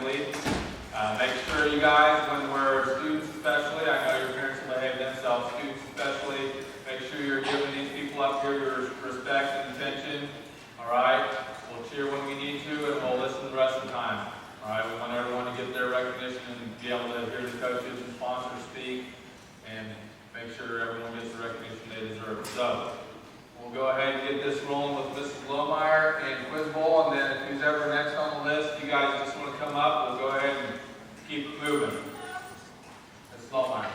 safely. Make sure you guys, when we're students especially, I know your parents will behave themselves, students especially, make sure you're giving these people up here your respect and attention. All right? We'll cheer when we need to, and we'll listen the rest of the time. All right? We want everyone to get their recognition and be able to hear the coaches and sponsors speak, and make sure everyone gets the recognition they deserve. So, we'll go ahead and get this rolling with Mrs. Lohmeyer and Quiz Bowl, and then who's ever next on the list, you guys just want to come up, we'll go ahead and keep moving. Mrs. Lohmeyer.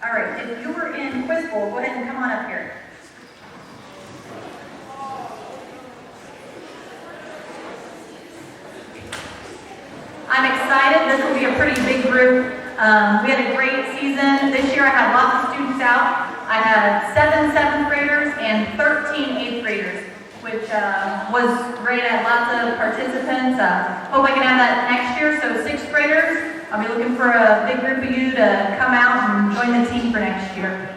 All right, if you were in Quiz Bowl, go ahead and come on up here. I'm excited. This will be a pretty big group. We had a great season. This year I had lots of students out. I had 7 7th graders and 13 8th graders, which was great. I had lots of participants. Hope I can have that next year. So 6th graders, I'll be looking for a big group of you to come out and join the team for next year.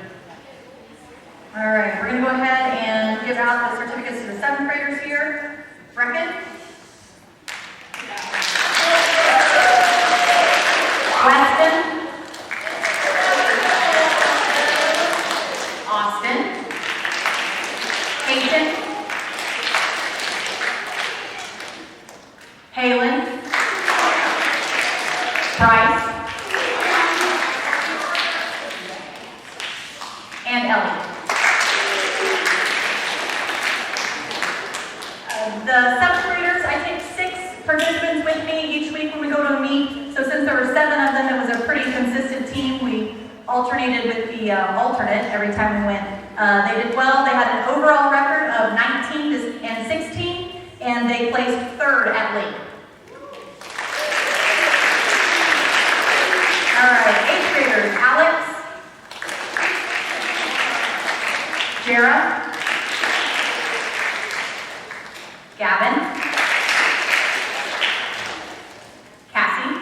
All right, we're going to go ahead and give out the certificates to the 7th graders here. Brecken. Weston, Austin, Hayden, Halen, Bryce, and Ellie. The 7th graders, I take 6 participants with me each week when we go to a meet. So since there were 7 of them, it was a pretty consistent team. We alternated with the alternate every time we went. They did well. They had an overall record of 19 and 16, and they placed 3rd at league. All right, 8th graders, Alex, Jara, Gavin, Cassie,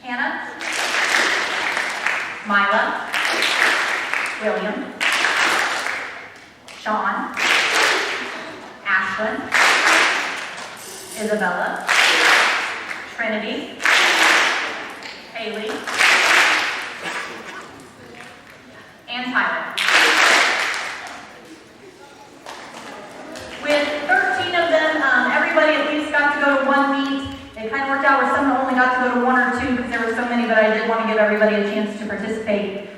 Hannah, Mila, William, Sean, Ashlyn, Isabella, Trinity, Haley, and Tyler. With 13 of them, everybody at least got to go to one meet. It kind of worked out where some only got to go to 1 or 2 because there were so many, but I did want to give everybody a chance to participate.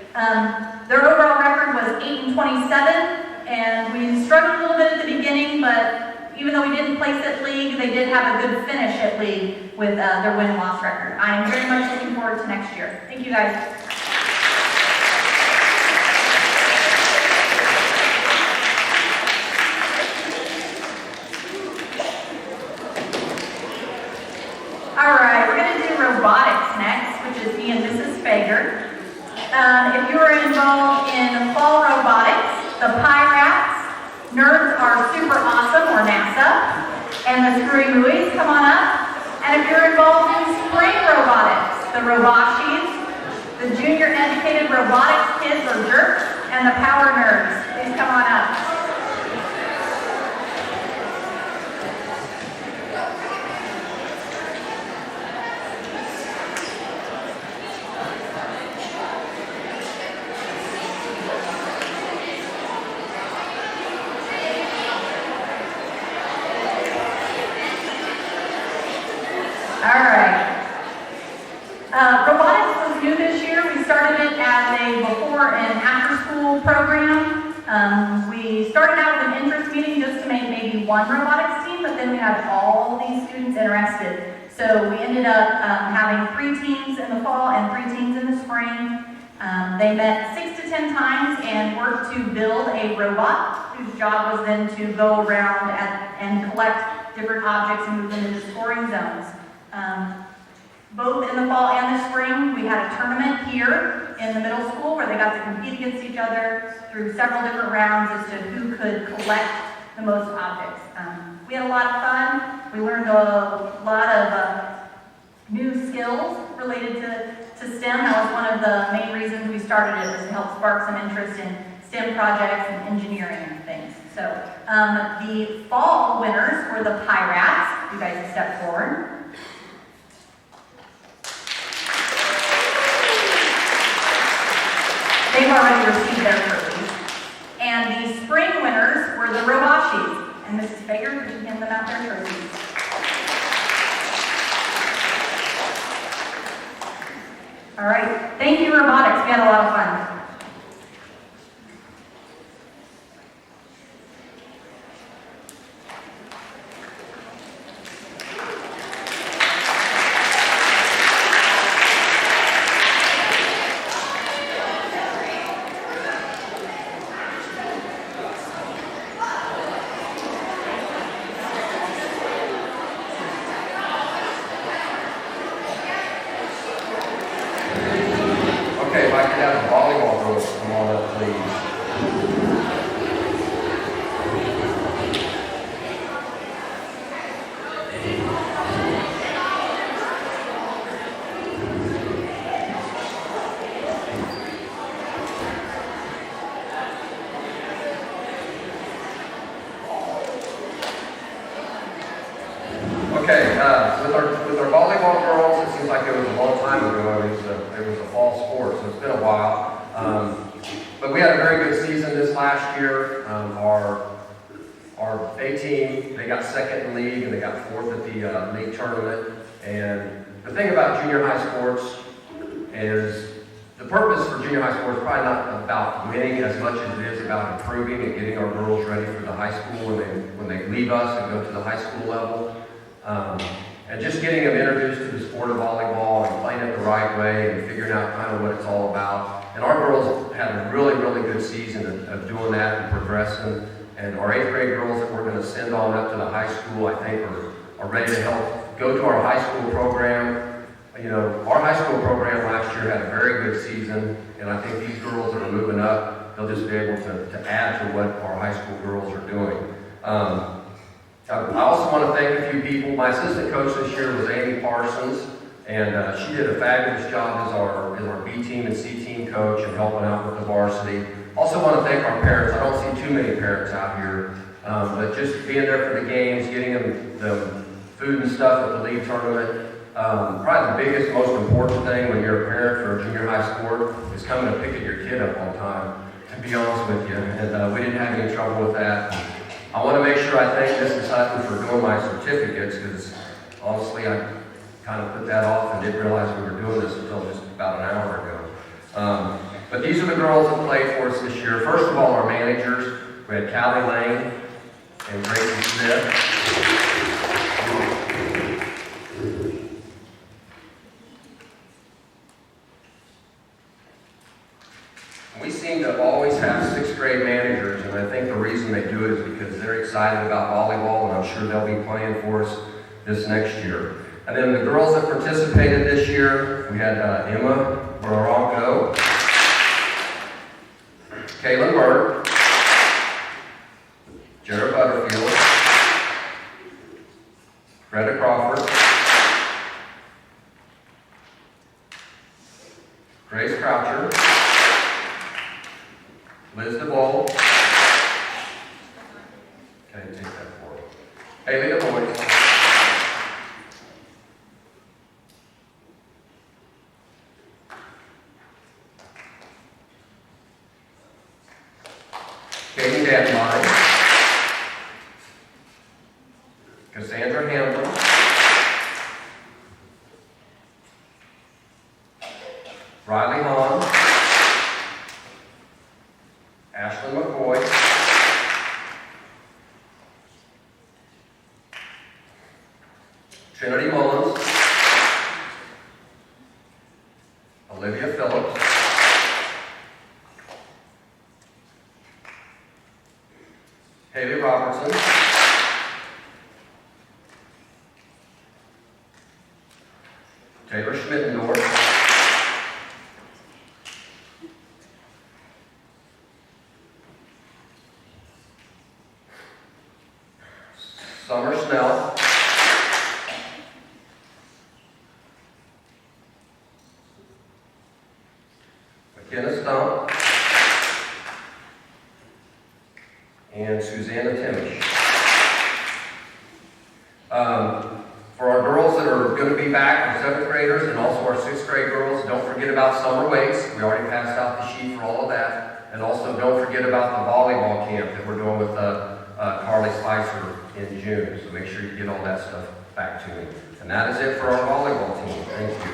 Their overall record was 8 and 27, and we struggled a little bit at the beginning, but even though we didn't place at league, they did have a good finish at league with their win-loss record. I am very much looking forward to next year. Thank you, guys. All right, we're going to do robotics next, which is me and Mrs. Fager. If you are involved in fall robotics, the PIRATs, Nerds Are Super Awesome, or NASA, and the Screwy Mooies, come on up. And if you're involved in spring robotics, the Robashis, the Junior Educated Robotics Kids, or JERKs, and the Power Nerds, please come on up. Robotics was new this year. We started it as a before and after school program. We started out with an interest meeting just to make maybe 1 robotics team, but then we had all these students interested. So we ended up having 3 teams in the fall and 3 teams in the spring. They met 6 to 10 times and worked to build a robot whose job was then to go around and collect different objects and move them into scoring zones. Both in the fall and the spring, we had a tournament here in the middle school where they got to compete against each other through several different rounds as to who could collect the most objects. We had a lot of fun. We learned a lot of new skills related to STEM. That was one of the main reasons we started it, was to help spark some interest in STEM projects and engineering and things. So the fall winners were the Pirates. You guys step forward. They've already received their trophies. And the spring winners were the Robashis. And Mrs. Baker, could you hand them out their trophies? All right. Thank you, robotics. We had a lot of fun. Okay, if I could have the volleyball girls come on up, please. Okay, with our volleyball girls, it seems like it was a long time ago. It was a fall sport, so it's been a while. But we had a very good season this last year. Our A team, they got second in league and they got fourth at the league tournament. And the thing about junior high sports is the purpose for junior high sports is probably not about winning as much as it is about improving and getting our girls ready for the high school when they leave us and go to the high school level. And just getting them introduced to the sport of volleyball and playing it the right way and figuring out kind of what it's all about. And our girls had a really, really good season of doing that and progressing. And our 8th grade girls that we're going to send on up to the high school, I think, are ready to help go to our high school program. You know, our high school program last year had a very good season, and I think these girls that are moving up, they'll just be able to add to what our high school girls are doing. I also want to thank a few people. My assistant coach this year was Amy Parsons, and she did a fabulous job as our B team and C team coach and helping out with the varsity. Also want to thank our parents. I don't see too many parents out here, but just being there for the games, getting them the food and stuff at the league tournament. Probably the biggest, most important thing when you're a parent for a junior high sport is coming to pick your kid up on time, to be honest with you. And we didn't have any trouble with that. I want to make sure I thank Mrs. Hutton for doing my certificates, because honestly I kind of put that off and didn't realize we were doing this until just about an hour ago. But these are the girls that played for us this year. First of all, our managers. We had Callie Lane and Gracie Smith. We seem to always have 6th grade managers, and I think the reason they do it is because they're excited about volleyball, and I'm sure they'll be playing for us this next year. And then the girls that participated this year, we had Emma Baronco, Kaylin Burke, Jared Butterfield, Greta Crawford, Grace Croucher, Liz DeVol, okay, take that forward. Haley DeVoy, Katie Danline, Cassandra Hamlin, Riley Hahn, Ashlyn McCoy, Trinity Mullins, Olivia Phillips, Haley Robertson, Taylor Schmittendorf, Summer Snell, Kenna Stump, and Susanna Timish. For our girls that are going to be back, our 7th graders and also our 6th grade girls, don't forget about summer weights. We already passed out the sheet for all of that. And also don't forget about the volleyball camp that we're doing with Carly Spicer in June. So make sure you get all that stuff back to me. And that is it for our volleyball team. Thank you.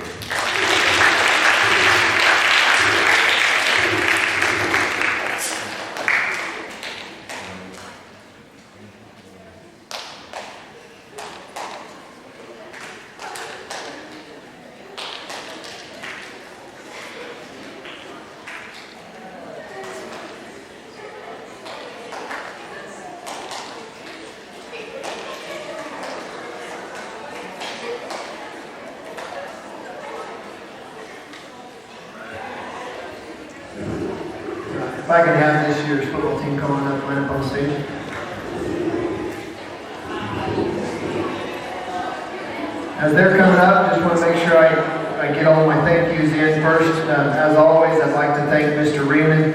If I can have this year's football team come on up, line up on the stage. As they're coming up, just want to make sure I get all my thank yous in first. As always, I'd like to thank Mr. Riemann,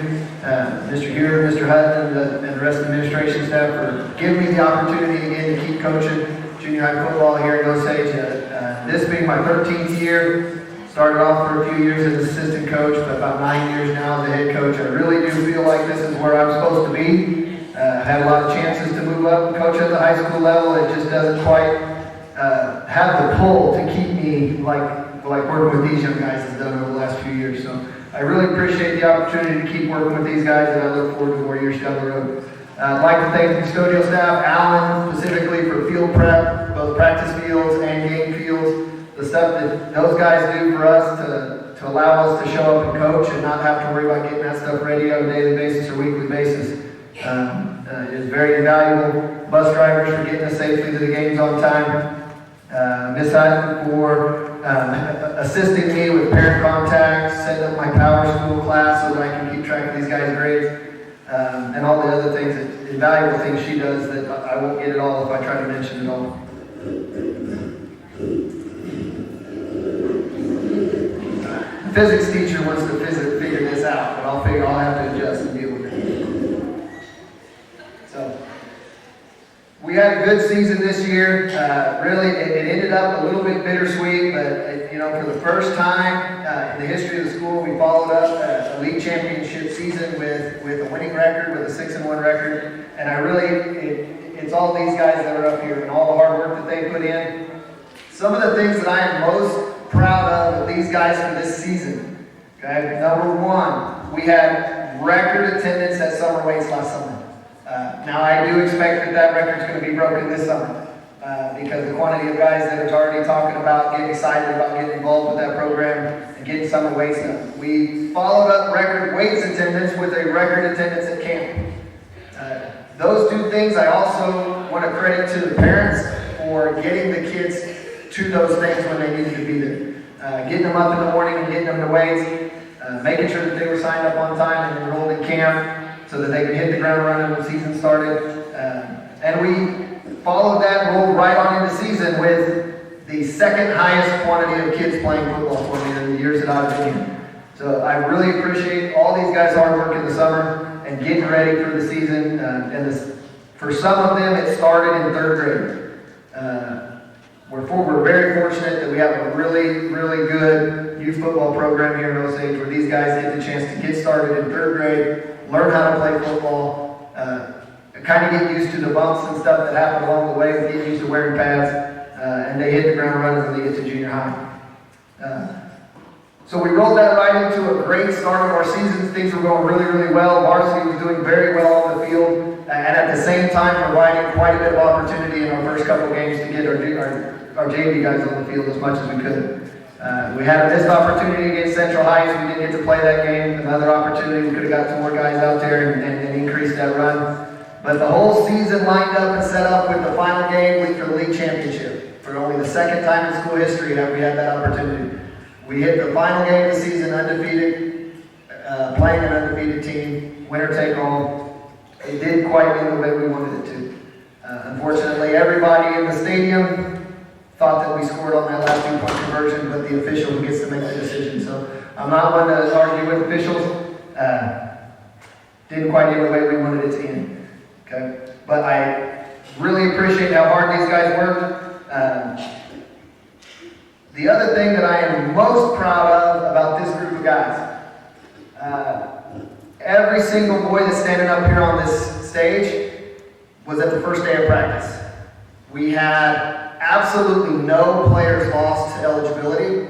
Mr. Hewer, Mr. Hutton, and the rest of the administration staff for giving me the opportunity again to keep coaching junior high football here in Osage. This being my 13th year. Started off for a few years as assistant coach, but about 9 years now as the head coach. I really do feel like this is where I'm supposed to be. I've had a lot of chances to move up and coach at the high school level. It just doesn't quite have the pull to keep me like working with these young guys has done over the last few years. So I really appreciate the opportunity to keep working with these guys, and I look forward to more years down the road. I'd like to thank the custodial staff, Alan specifically for field prep, both practice fields and game fields. The stuff that those guys do for us to allow us to show up and coach and not have to worry about getting that stuff ready on a daily basis or weekly basis is very invaluable. Bus drivers for getting us safely to the games on time. Miss Hutton for assisting me with parent contacts, setting up my power school class so that I can keep track of these guys' grades, and all the other things, invaluable things she does that I won't get it all if I try to mention it all. The physics teacher wants to figure this out, but I'll have to adjust and deal with it. So, we had a good season this year. Really, it ended up a little bit bittersweet, but for the first time in the history of the school, we followed up a league championship season with a winning record, with a 6-1 record. And it's all these guys that are up here and all the hard work that they put in. Some of the things that I am most proud of these guys for this season. Okay, number one, we had record attendance at summer weights last summer. Now I do expect that record is going to be broken this summer because the quantity of guys that are already talking about getting excited about getting involved with that program and getting summer weights done. We followed up record weights attendance with a record attendance at camp. Those two things I also want to credit to the parents for getting the kids to those things when they needed to be there. Getting them up in the morning and getting them to weights, making sure that they were signed up on time and enrolled in camp so that they could hit the ground running when the season started. And we followed that, rolled right on into season with the second highest quantity of kids playing football for me in the years that I've been here. So I really appreciate all these guys' hard work in the summer and getting ready for the season. For some of them, it started in 3rd grade. We're very fortunate that we have a really, really good youth football program here in Osage where these guys get the chance to get started in 3rd grade, learn how to play football, kind of get used to the bumps and stuff that happen along the way, and get used to wearing pads, and they hit the ground running when they get to junior high. So we rolled that right into a great start of our season. Things were going really, really well. Varsity was doing very well on the field, and at the same time providing quite a bit of opportunity in our first couple games to get our JV guys on the field as much as we could. We had a missed opportunity against Central Heights. We didn't get to play that game. Another opportunity, we could have got some more guys out there and increased that run. But the whole season lined up and set up with the final game for the league championship. For only the second time in school history have we had that opportunity. We hit the final game of the season undefeated, playing an undefeated team, winner take all. It didn't quite go the way we wanted it to. Unfortunately, everybody in the stadium thought that we scored on that last 2-point conversion, but the official who gets to make the decision. So I'm not one to argue with officials. Didn't quite end the way we wanted it to end. Okay? But I really appreciate how hard these guys worked. The other thing that I am most proud of about this group of guys, every single boy that's standing up here on this stage was at the first day of practice. We had absolutely no players lost to eligibility.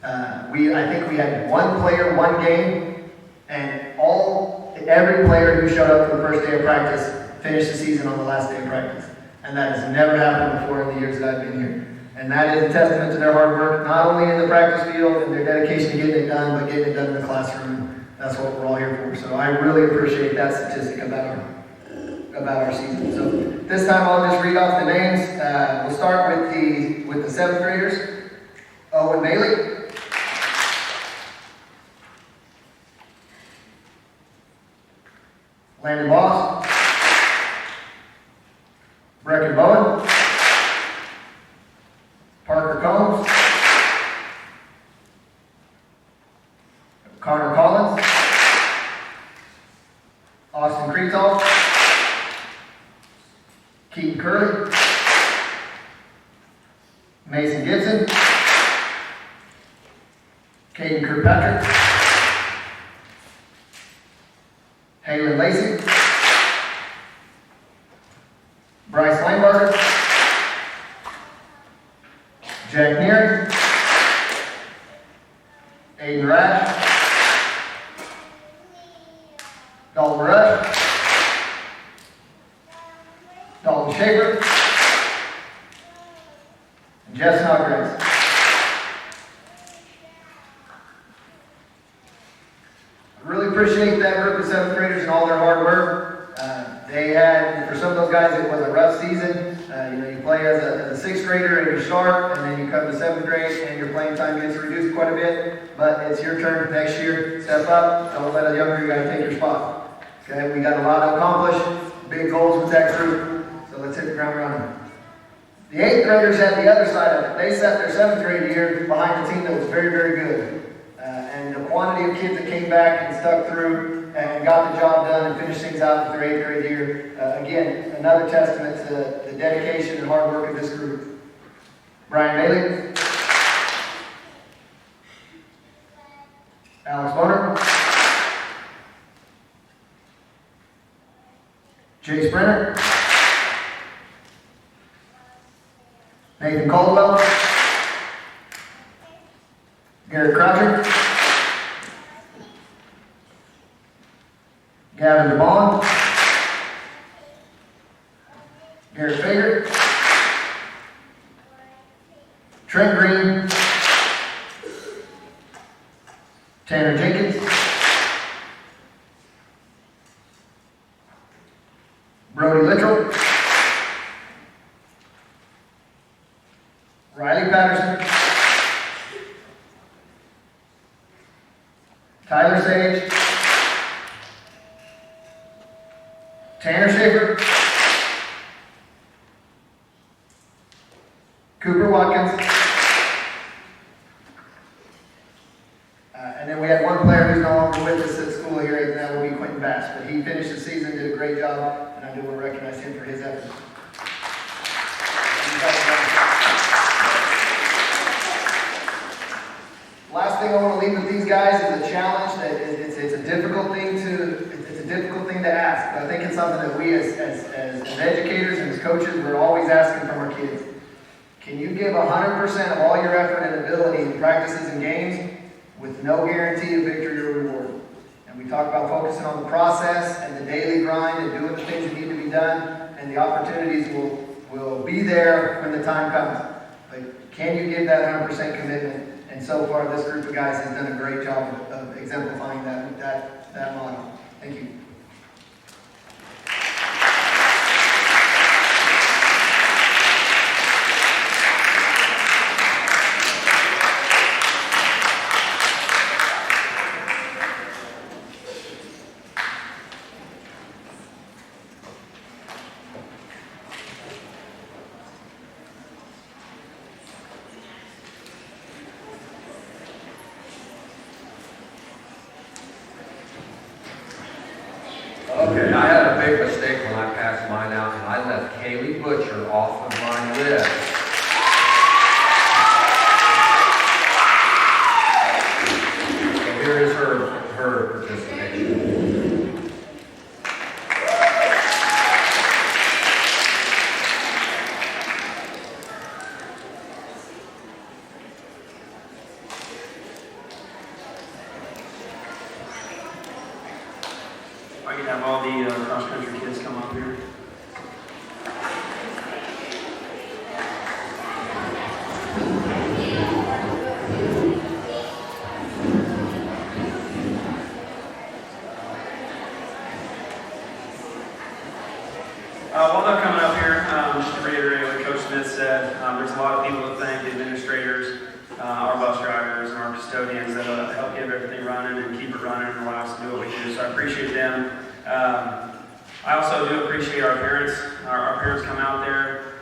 I think we had one player, one game, and every player who showed up for the first day of practice finished the season on the last day of practice. And that has never happened before in the years that I've been here. And that is a testament to their hard work, not only in the practice field and their dedication to getting it done, but getting it done in the classroom. That's what we're all here for. So I really appreciate that statistic about our season. So this time I'll just read off the names. We'll start with the 7th graders. Owen Bailey. Landon Boss. Brecken Bowen. Parker Combs. Connor Collins. Austin Creetall. Keaton Curley. Mason Gibson. Caden Kirkpatrick. Halen Lacey. Bryce Langbarger. Jack Neary. Aiden Rash. Dalton Rush. Dalton Schaefer. And Jess Snodgrass. I really appreciate that group of 7th graders and all their hard work. They had, for some of those guys, it was a rough season. You play as a 6th grader and you start, and then you come to 7th grade and your playing time gets reduced quite a bit. But it's your turn next year. Step up. Don't let a younger guy take your spot. Okay, we got a lot to accomplish. Big goals with that group. So let's hit the ground running. The 8th graders had the other side of it. They set their 7th grade year behind a team that was very, very good. And the quantity of kids that came back and stuck through and got the job done and finished things out with their 8th grade year. Again, another testament to the dedication and hard work of this group. Brian Bailey. Alex Boner. Chase Brenner. Nathan Caldwell. Garrett Croucher. Gavin DeBond. Garrett Fager. Trent Green. Tanner Jenkins. Brody Littrell. Riley Patterson. Tyler Sage. Tanner Schaefer. Cooper Watkins. And then we had one player who's no longer with us at school here, and that will be Quentin Bass. But he finished the season, did a great job, and I do want to recognize him for his efforts. Last thing I want to leave with these guys is a challenge that it's a difficult thing to ask, but I think it's something that we as educators and as coaches, we're always asking from our kids. Can you give 100% of all your effort and ability in practices and games with no guarantee of victory or reward? And we talk about focusing on the process and the daily grind and doing the things that need to be done, and the opportunities will be there when the time comes. But can you give that 100% commitment? And so far, this group of guys has done a great job of exemplifying that model. Thank you. Okay, I had a big mistake when I passed mine out, and I left Kaylee Butcher off of my list. So here is her participation. I can have all the cross-country kids come up here. While they're coming up here, just to reiterate what Coach Smith said, there's a lot of people to thank, the administrators, our bus drivers, and our custodians that help get everything running and keep it running and allow us to do what we do. So I appreciate them. I also do appreciate our parents. Our parents come out there.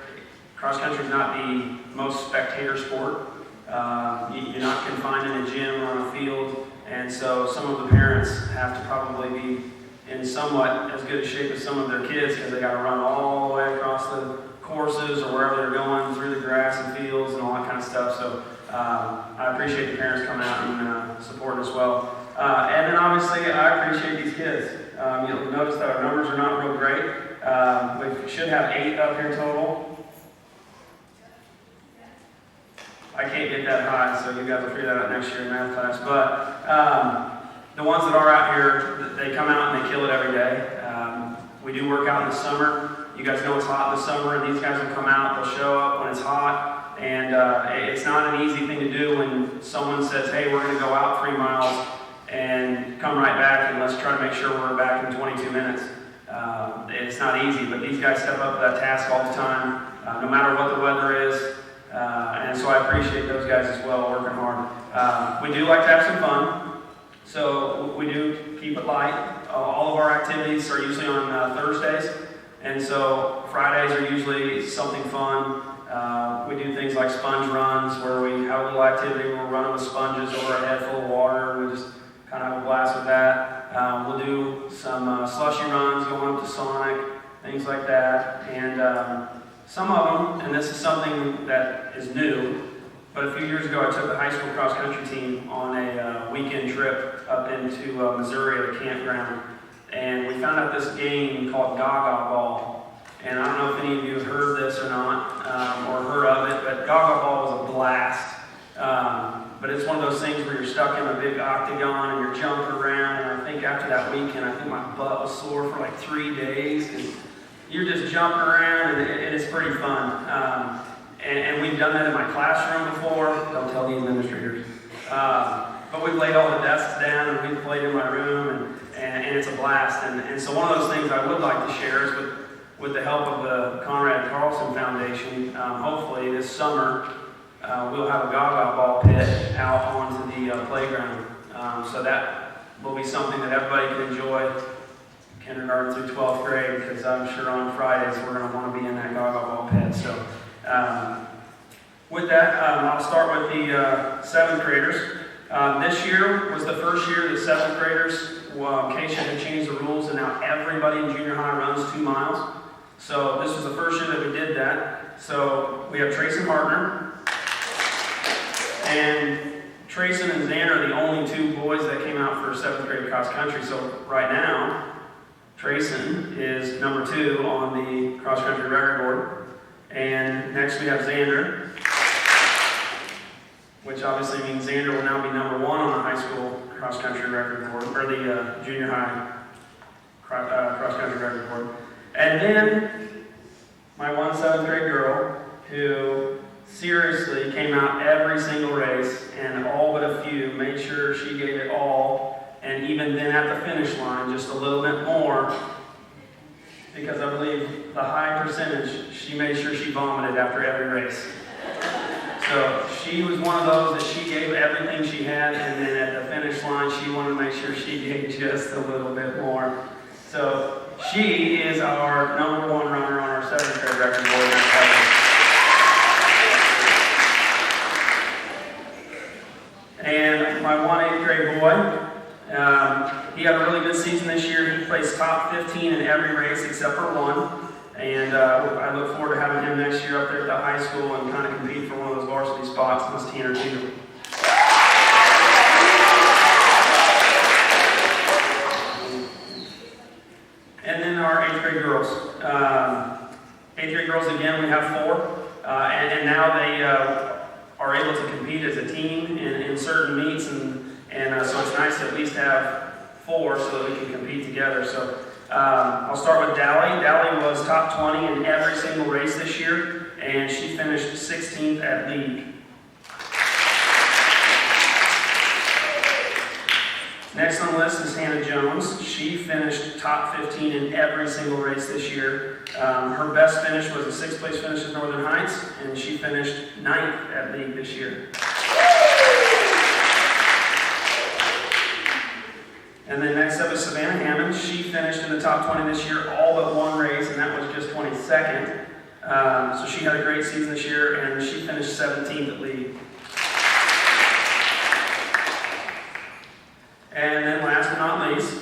Cross country is not the most spectator sport. You're not confined in a gym or on a field, and so some of the parents have to probably be in somewhat as good a shape as some of their kids because they got to run all the way across the courses or wherever they're going through the grass and fields and all that kind of stuff. So I appreciate the parents coming out and supporting as well. And then obviously I appreciate these kids. You'll notice that our numbers are not real great. We should have 8 up here total. I can't get that high, so you guys will figure that out next year in math class. But the ones that are out here, they come out and they kill it every day. We do work out in the summer. You guys know it's hot in the summer, and these guys will come out. They'll show up when it's hot, and it's not an easy thing to do when someone says, "Hey, we're going to go out 3 miles and come right back, and let's try to make sure we're back in 22 minutes." It's not easy, but these guys step up to that task all the time, no matter what the weather is. And so I appreciate those guys as well, working hard. We do like to have some fun, so we do keep it light. All of our activities are usually on Thursdays, and so Fridays are usually something fun. We do things like sponge runs, where we have a little activity where we're running with sponges over a head full of water, and we just kind of have a blast with that. We'll do some slushy runs going up to Sonic, things like that, and some of them, and this is something that is new, but a few years ago I took the high school cross-country team on a weekend trip up into Missouri at a campground, and we found out this game called Gaga Ball. And I don't know if any of you have heard this or not, or heard of it, but Gaga Ball was a blast. But it's one of those things where you're stuck in a big octagon and you're jumping around, and I think after that weekend, I think my butt was sore for like 3 days, because you're just jumping around, and it's pretty fun. And we've done that in my classroom before. Don't tell the administrators. But we've laid all the desks down, and we've played in my room, and it's a blast. And so one of those things I would like to share is with the help of the Conrad Carlson Foundation, hopefully this summer, we'll have a Gaga Ball pit out onto the playground. So that will be something that everybody can enjoy, kindergarten through 12th grade, because I'm sure on Fridays we're going to want to be in that Gaga Ball pit. So with that, I'll start with the 7th graders. This year was the first year that 7th graders, Keisha had changed the rules, and now everybody in junior high runs 2 miles. So this was the first year that we did that. So we have Trayson Hartner, and Trayson and Xander are the only 2 boys that came out for 7th grade cross country. So right now, Trayson is number 2 on the cross country record board. And next we have Xander, which obviously means Xander will now be number 1 on the high school cross country record board, or the junior high cross country record board. And then my one 7th grade girl who seriously came out every single race, and all but a few made sure she gave it all. And even then at the finish line, just a little bit more, because I believe the high percentage, she made sure she vomited after every race. So she was one of those that she gave everything she had, and then at the finish line, she wanted to make sure she gave just a little bit more. So she is our number 1 runner on our 7th grade record board. And my 1 8th grade boy, He had a really good season this year. He placed top 15 in every race except for one. And I look forward to having him next year up there at the high school and kind of compete for one of those varsity spots in this teen or two. And then our 8th grade girls. 8th grade girls, again, we have 4. And now they are able to compete as a team in certain meets. And so it's nice to at least have 4 so that we can compete together. So I'll start with Dally. Dally was top 20 in every single race this year, and she finished 16th at league. Next on the list is Hannah Jones. She finished top 15 in every single race this year. Her best finish was a 6th place finish at Northern Heights, and she finished 9th at league this year. And then next up is Savannah Hammond. She finished in the top 20 this year, all but one race, and that was just 22nd. So she had a great season this year, and she finished 17th at league. And then last but not least,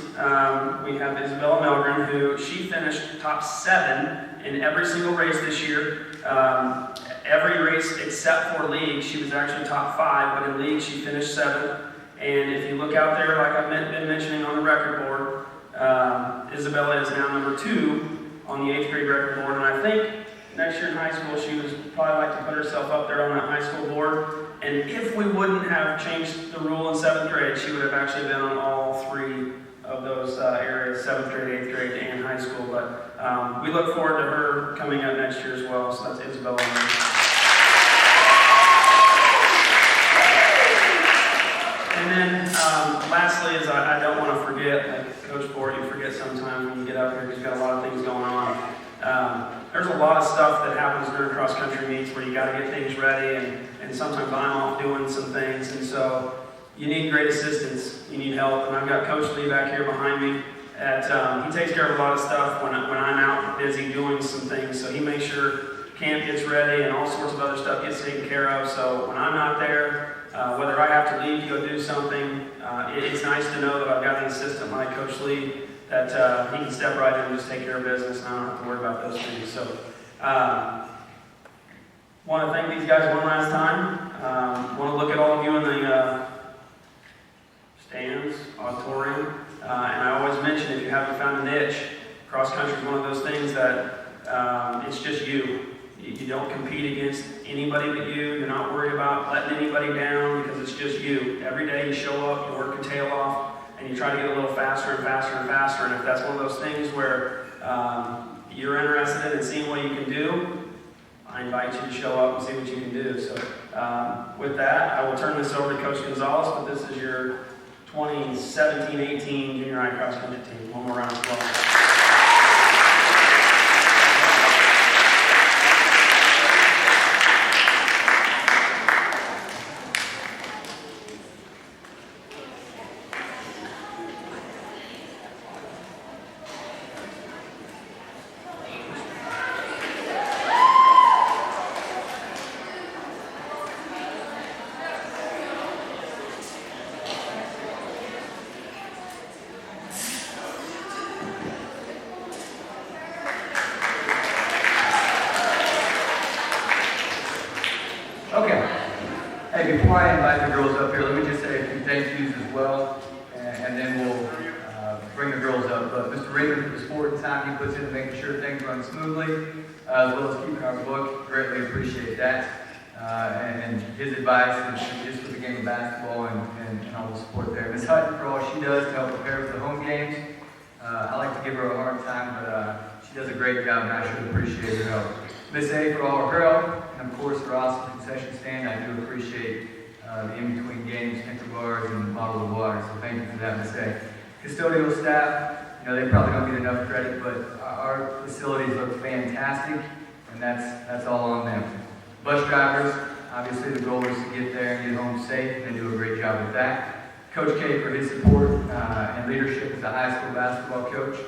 we have Isabella Melgren, who she finished top 7 in every single race this year. Every race except for league, she was actually top 5, but in league she finished 7th. And if you look out there, like I've been mentioning on the record board, Isabella is now number 2 on the 8th grade record board. And I think next year in high school, she would probably like to put herself up there on that high school board. And if we wouldn't have changed the rule in 7th grade, she would have actually been on all 3 of those areas, 7th grade, 8th grade, and high school. But we look forward to her coming out next year as well. So that's Isabella. And then lastly is I don't want to forget, like Coach Ford, you forget sometimes when you get up here because you've got a lot of things going on. There's a lot of stuff that happens during cross-country meets where you got to get things ready, and sometimes I'm off doing some things, and so you need great assistance, you need help, and I've got Coach Lee back here behind me. He takes care of a lot of stuff when I'm out busy doing some things, so he makes sure camp gets ready and all sorts of other stuff gets taken care of, so when I'm not there, whether I have to leave to go do something, it's nice to know that I've got an assistant like Coach Lee that he can step right in and just take care of business, and I don't have to worry about those things. So, want to thank these guys one last time. Want to look at all of you in the stands, auditorium, and I always mention if you haven't found a niche, cross country is one of those things that it's just you. You don't compete against anybody but you. You're not worried about letting anybody down because it's just you. Every day you show up, you work your tail off, and you try to get a little faster and faster and faster. And if that's one of those things where you're interested in seeing what you can do, I invite you to show up and see what you can do. So with that, I will turn this over to Coach Gonzalez, but this is your 2017-18 junior high cross country team. One more round of applause. Before I invite the girls up here, let me just say a few thank yous as well, and then we'll bring the girls up. But Mr. Raymond, for the support and time he puts into making sure things run smoothly, as well as keeping our book, greatly appreciate that. And his advice is for the game of basketball and all the support there. Ms. Hutton, for all she does to help prepare for the home games. I like to give her a hard time, but she does a great job, and I should appreciate her help. Miss A for all her help, and of course her awesome concession stand. I do appreciate the in-between games, Tinker bars, and bottle of water, so thank you for that, Miss A. Custodial staff, they probably don't get enough credit, but our facilities look fantastic, and that's all on them. Bus drivers, obviously the goal is to get there and get home safe, and they do a great job with that. Coach K for his support and leadership as a high school basketball coach.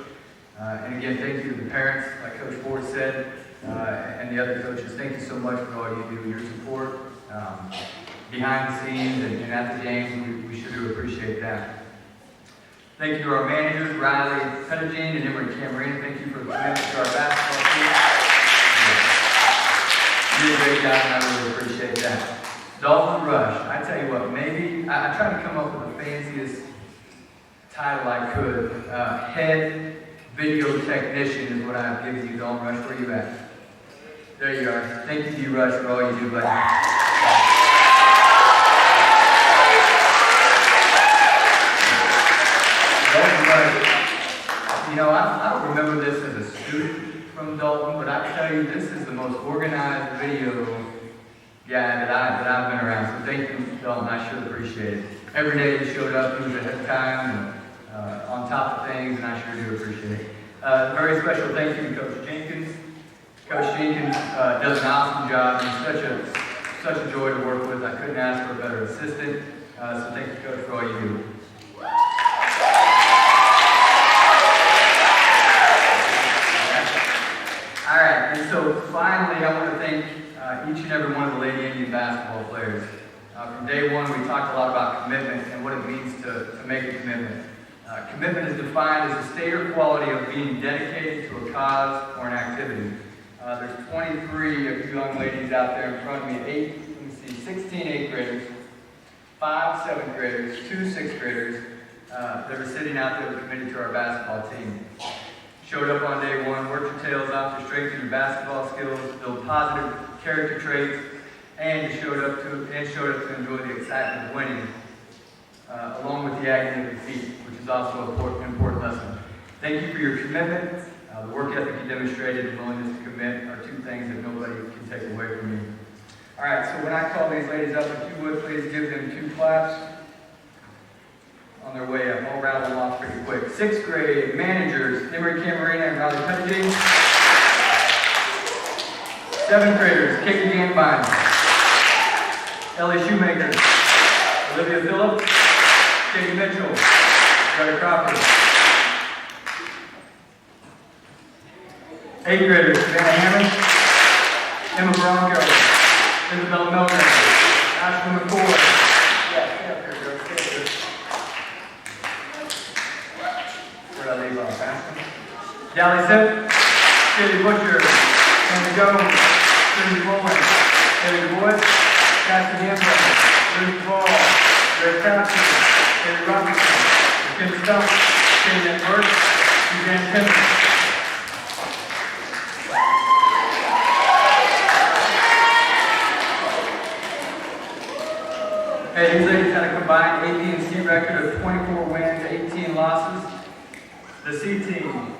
And again, thank you to the parents, like Coach Ford said, and the other coaches. Thank you so much for all you do, your support behind the scenes and at the games. We sure do appreciate that. Thank you to our managers, Riley Pettigene and Emery Cameron. Thank you for the commitment to our basketball team. You did a great job, and I really appreciate that. Dalton Rush, I tell you what, maybe, I tried to come up with the fanciest title I could. Head Video Technician is what I've given you, Dalton Rush. Where are you at? There you are. Thank you, D. Rush, for all you do, buddy. Dalton Rush, you know, I don't remember this as a student from Dalton, but I tell you, this is the most organized video guy that I've been around. So thank you, Dalton. I sure appreciate it. Every day he showed up, he was ahead of time and on top of things, and I sure do appreciate it. Very special thank you to Coach Jenkins. Coach Jenkins does an awesome job. He's such a joy to work with. I couldn't ask for a better assistant. So thank you, Coach, for all you do. All right, and so finally, I want to thank each and every one of the Lady Indian basketball players. From day one, we talked a lot about commitment and what it means to make a commitment. Commitment is defined as a state or quality of being dedicated to a cause or an activity. There's 23 of you young ladies out there in front of me, 16 8th graders, 5 7th graders, 2 6th graders that are sitting out there committed to our basketball team. Showed up on day one, worked your tails off to strengthen your basketball skills, build positive character traits, and showed up to enjoy the excitement of winning, along with the agony of defeat, which is also an important lesson. Thank you for your commitment. The work ethic you demonstrated and willingness to commit are two things that nobody can take away from you. All right, so when I call these ladies up, if you would please give them 2 claps on their way up. I'll rattle them off pretty quick. 6th grade managers, Emery Camarina and Riley Pettigene. 7th graders, Katie Gambine, Ellie Shoemaker, Olivia Phillips, Katie Mitchell, Greta Crawford. 8th graders, Savannah Hammond, Emma Bronco, Isabella Milner, Ashley McCoy. Yeah, stay up here, girl. Stay up here. Where did I leave off? Ashley? Dally Sip, Katie Butcher, Andy Jones, Cindy Rowland, Katie Du Bois, Cassie Gamble, Luke Ball, Ray Thompson, Katie Robinson, Kim Stump, Katie Ann Burke, Suzanne Timmons. Hey, these ladies had a combined A, B, and C record of 24 wins, 18 losses. The C team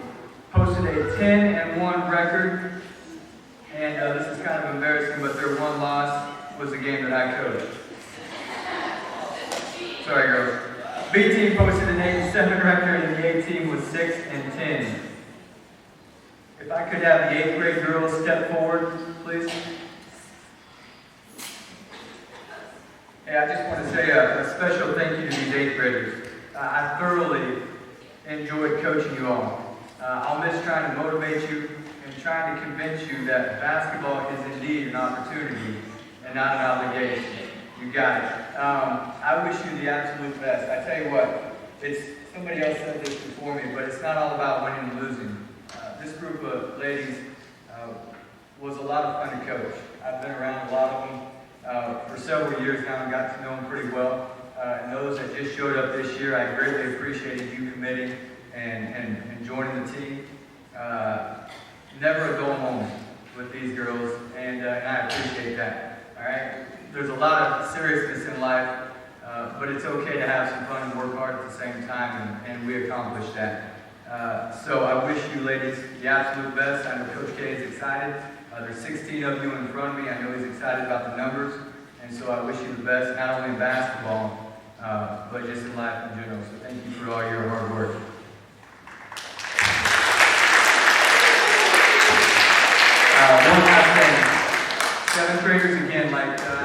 posted a 10-1 record, and this is kind of embarrassing, but their one loss was the game that I coached. Sorry, girls. B team posted an 8-7 record, and the A team was 6-10. If I could have the 8th grade girls step forward, please. Hey, I just want to say a special thank you to these 8th graders. I thoroughly enjoyed coaching you all. I'll miss trying to motivate you and trying to convince you that basketball is indeed an opportunity and not an obligation. You got it. I wish you the absolute best. I tell you what, somebody else said this before me, but it's not all about winning and losing. This group of ladies was a lot of fun to coach. I've been around a lot of them for several years now and got to know them pretty well. And those that just showed up this year, I greatly appreciated you committing and joining the team. Never a dull moment with these girls, and I appreciate that. All right? There's a lot of seriousness in life, but it's okay to have some fun and work hard at the same time, and we accomplished that. So I wish you ladies the absolute best. I know Coach K is excited. There's 16 of you in front of me. I know he's excited about the numbers, and so I wish you the best, not only in basketball, but just in life in general. So thank you for all your hard work. One last thing. 7th graders, again, I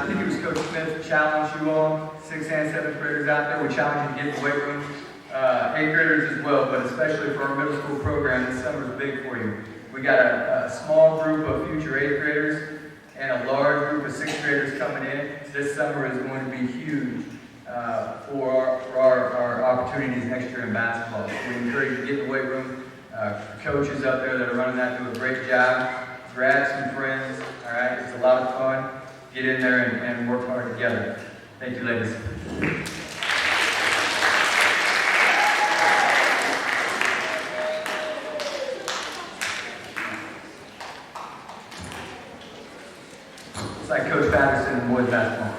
think it was Coach Smith challenged you all, 6th and 7th graders out there. We challenged you to get in the weight room. 8th graders as well, but especially for our middle school program, this summer is big for you. We got a small group of future 8th graders and a large group of 6th graders coming in. This summer is going to be huge for our opportunity. opportunities next year in basketball. So we encourage you to get in the weight room. Coaches up there that are running that do a great job. Grab some friends, all right? It's a lot of fun. Get in there and work hard together. Thank you, ladies. It's like Coach Patterson and boys basketball.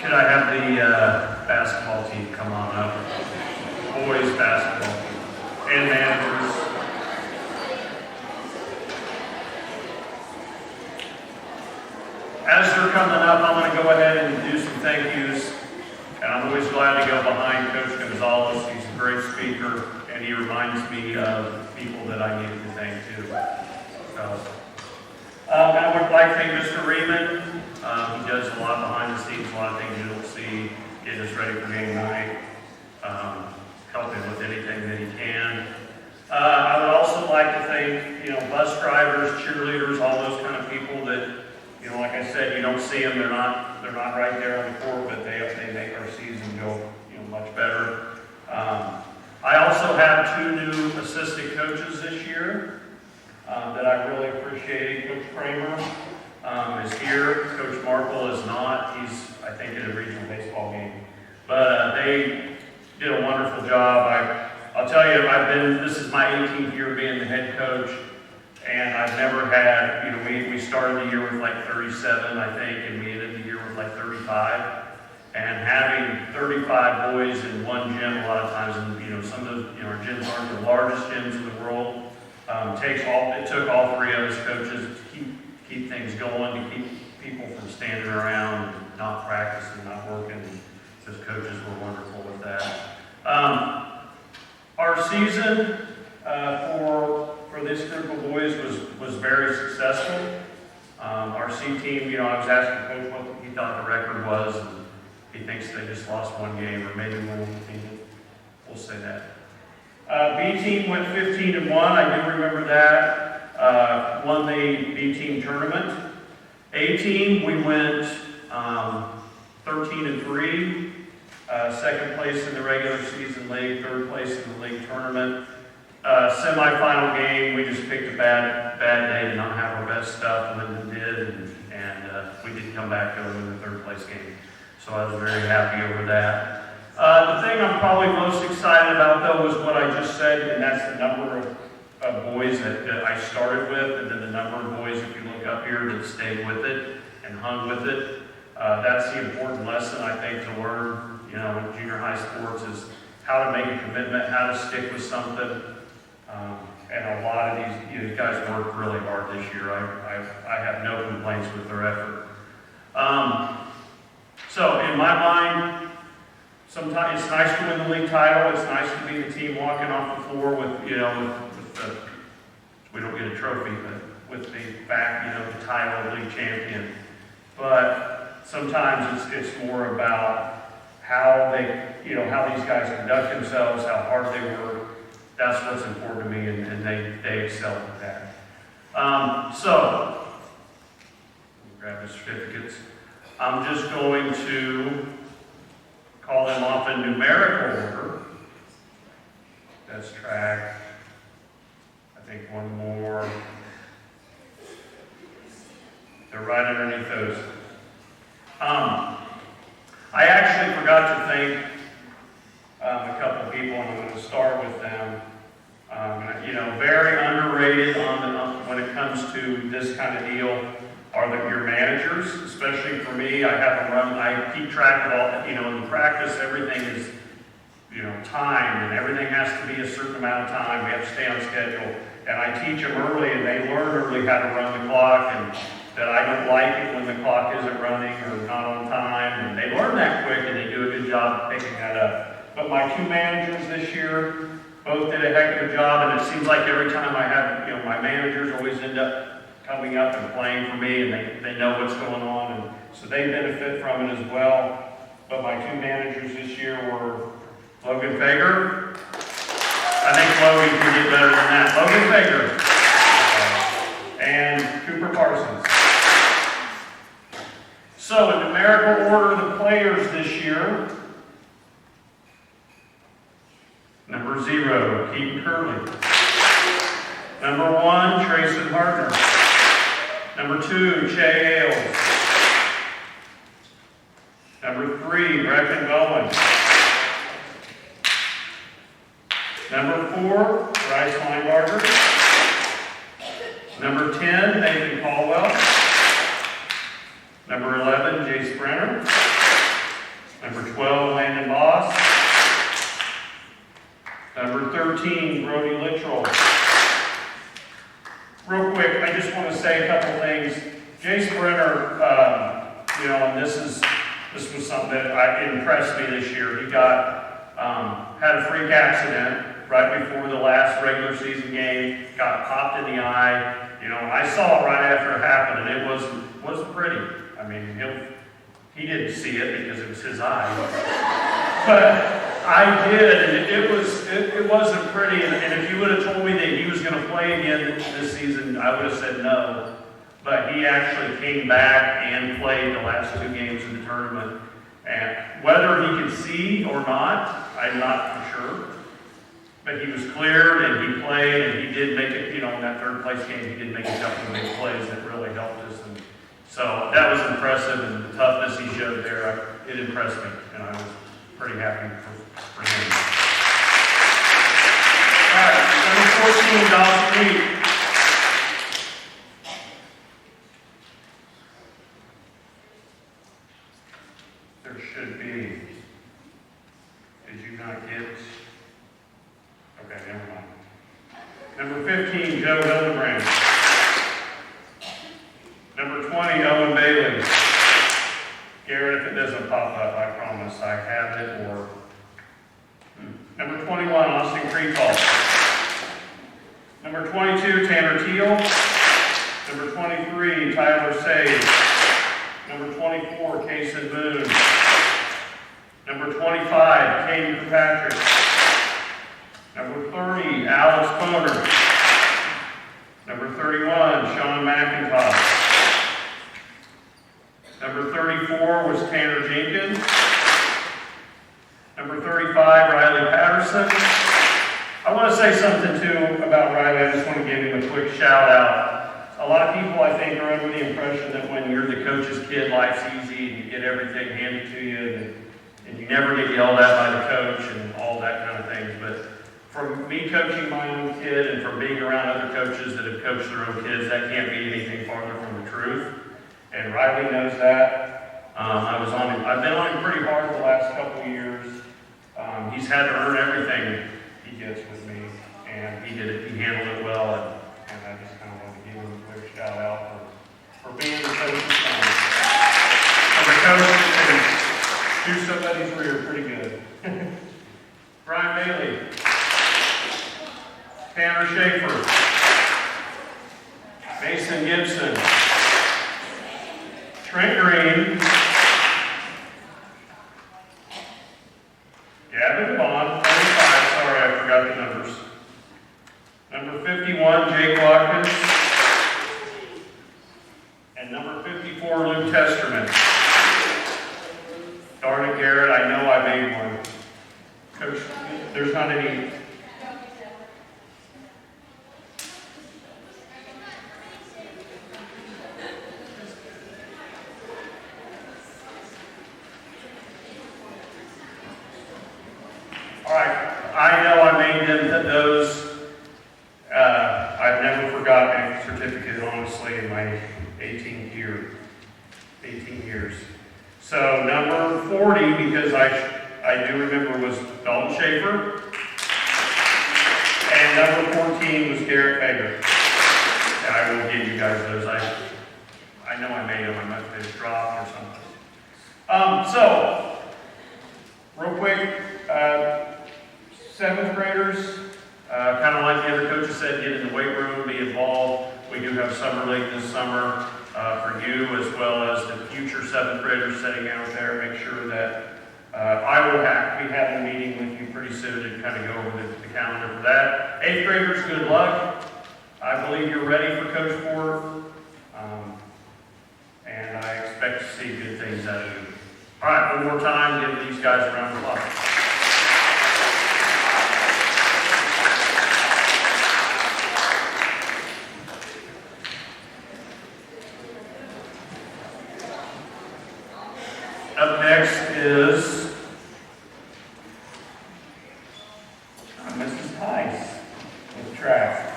Could I have the basketball team come on up? Boys basketball and managers. As they're coming up, I'm going to go ahead and do some thank yous. And I'm always glad to go behind Coach Gonzalez. He's a great speaker, and he reminds me of people that I need to thank too. So, I would like to thank Mr. Reedman. He does a lot behind the scenes, a lot of things you don't see, getting us ready for game night, helping with anything that he can. I would also like to thank, bus drivers, cheerleaders, all those kind of people that, like I said, you don't see them, they're not right there on the court, but they make our season go, much better. I also have 2 new assistant coaches this year that I really appreciate. Coach Kramer is here. Coach Markle is not. He's, I think, at a regional baseball game. But they did a wonderful job. I'll tell you, this is my 18th year being the head coach, and I've never had, we started the year with like 37, I think, and we ended the year with like 35. And having 35 boys in one gym a lot of times, and some of those, our gyms aren't the largest gyms in the world. It took all 3 of us coaches to keep things going, to keep people from standing around, and not practicing, not working. Those coaches were wonderful with that. Our season for this group of boys was very successful. Our C team, I was asking Coach what he thought the record was, and he thinks they just lost 1 game, or maybe one team. We'll say that. B team went 15-1. I do remember that. Won the B team tournament. A team, we went 13-3. Second place in the regular season league, 3rd place in the league tournament. Semi-final game, we just picked a bad day to not have our best stuff. Linden did, and we did come back to win the 3rd place game. So I was very happy over that. The thing I'm probably most excited about, though, is what I just said, and that's the number of boys that I started with, and then the number of boys, if you look up here, that stayed with it and hung with it. That's the important lesson, I think, to learn, in junior high sports, is how to make a commitment, how to stick with something. And a lot of these guys worked really hard this year. I have no complaints with their effort. So in my mind, sometimes it's nice to win the league title. It's nice to be the team walking off the floor with we don't get a trophy, but with the fact, the title of league champion. But sometimes it's more about how how these guys conduct themselves, how hard they work. That's what's important to me, and they excel at that. So, grab the certificates. I'm just going to call them off in numerical order. That's track. I think one more. They're right underneath those. I actually forgot to thank a couple people, and I'm going to start with them. Very underrated when it comes to this kind of deal are your managers, especially for me. I keep track of all, in practice, everything is, time, and everything has to be a certain amount of time. We have to stay on schedule. And I teach them early, and they learn early how to run the clock, and that I don't like it when the clock isn't running or not on time. And they learn that quick, and they do a good job of picking that up. But my 2 managers this year, Both did a heck of a job, and it seems like every time I have, my managers always end up coming up and playing for me, and they know what's going on, and so they benefit from it as well. But my two managers this year were Logan Fager. I think Logan can get better than that. Logan Fager. And Cooper Parsons. So in numerical order, the players this year. Number 0, Keaton Curley. Number 1, Trayson Hartner. Number 2, Che Ailes. Number 3, Brecken Bowen. Number 4, Bryce Weinbarger. Number 10, Nathan Caldwell. Number 11, Jace Brenner. Number 12, Landon Boss. Number 13, Brody Littrell. Real quick, I just want to say a couple things. Jace Brenner, and this was something that impressed me this year. He had a freak accident right before the last regular season game, got popped in the eye. I saw it right after it happened, and it wasn't pretty. I mean, he didn't see it because it was his eye. But I did, and it wasn't pretty. And if you would have told me that he was going to play again this season, I would have said no. But he actually came back and played the last 2 games in the tournament. And whether he could see or not, I'm not for sure. But he was cleared, and he played, and he did make it, in that third place game, he did make a couple of big plays that really helped us. And so that was impressive, and the toughness he showed there, it impressed me, and I was pretty happy for him. All right, number 14, Dawson Wheat. There should be. Did you not get? Okay, never mind. Number 15, Joe Hildebrand. Number 20, Owen Bailey. Garrett, if it doesn't pop up, I promise I have it. Or Number 21, Austin Creekall. Number 22, Tanner Teal. Number 23, Tyler Sage. Number 24, Kason Boone. Number 25, Caden Kirkpatrick. Number 30, Alex Boner. Number 31, Sean McIntosh. Number 34 was Tanner Jenkins. Number 35, Riley Patterson. I want to say something too about Riley. I just want to give him a quick shout out. A lot of people, I think, are under the impression that when you're the coach's kid, life's easy and you get everything handed to you and you never get yelled at by the coach and all that kind of things. But from me coaching my own kid and from being around other coaches that have coached their own kids, that can't be anything farther from the truth. And Riley knows that. I've been on him pretty hard the last couple of years. He's had to earn everything he gets with me, and he handled it well, and I just kind of want to give him a quick shout out for being the coach's son. And the coach that can do somebody's career pretty good. Brian Bailey, Tanner Schaefer, Mason Gibson, Trent Green, Gavin Bond, 25, sorry I forgot the numbers. Number 51, Jake Watkins. And number 54, Luke Testerman. Darn it, Garrett, I know I made one. Coach, there's not any. All right, I know I made them those. I've never forgotten a certificate, honestly, in my 18 years. So number 40, because I do remember, was Dalton Schaefer. And number 14 was Garrett Fager. Yeah, I will give you guys those. I know I made them. I must have dropped or something. So, real quick, 7th graders, Kind of like the other coaches said, get in the weight room, be involved. We do have summer league this summer for you, as well as the future 7th graders sitting out there. Make sure that I will be having a meeting with you pretty soon to kind of go over the calendar for that. 8th graders, good luck. I believe you're ready for Coach Ford, and I expect to see good things out of you. All right, one more time, give these guys a round of applause. Up next is Mrs. Tice with track.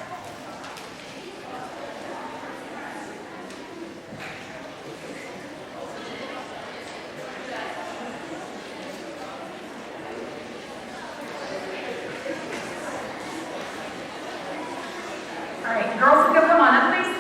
All right, girls, if you'll come on up, please.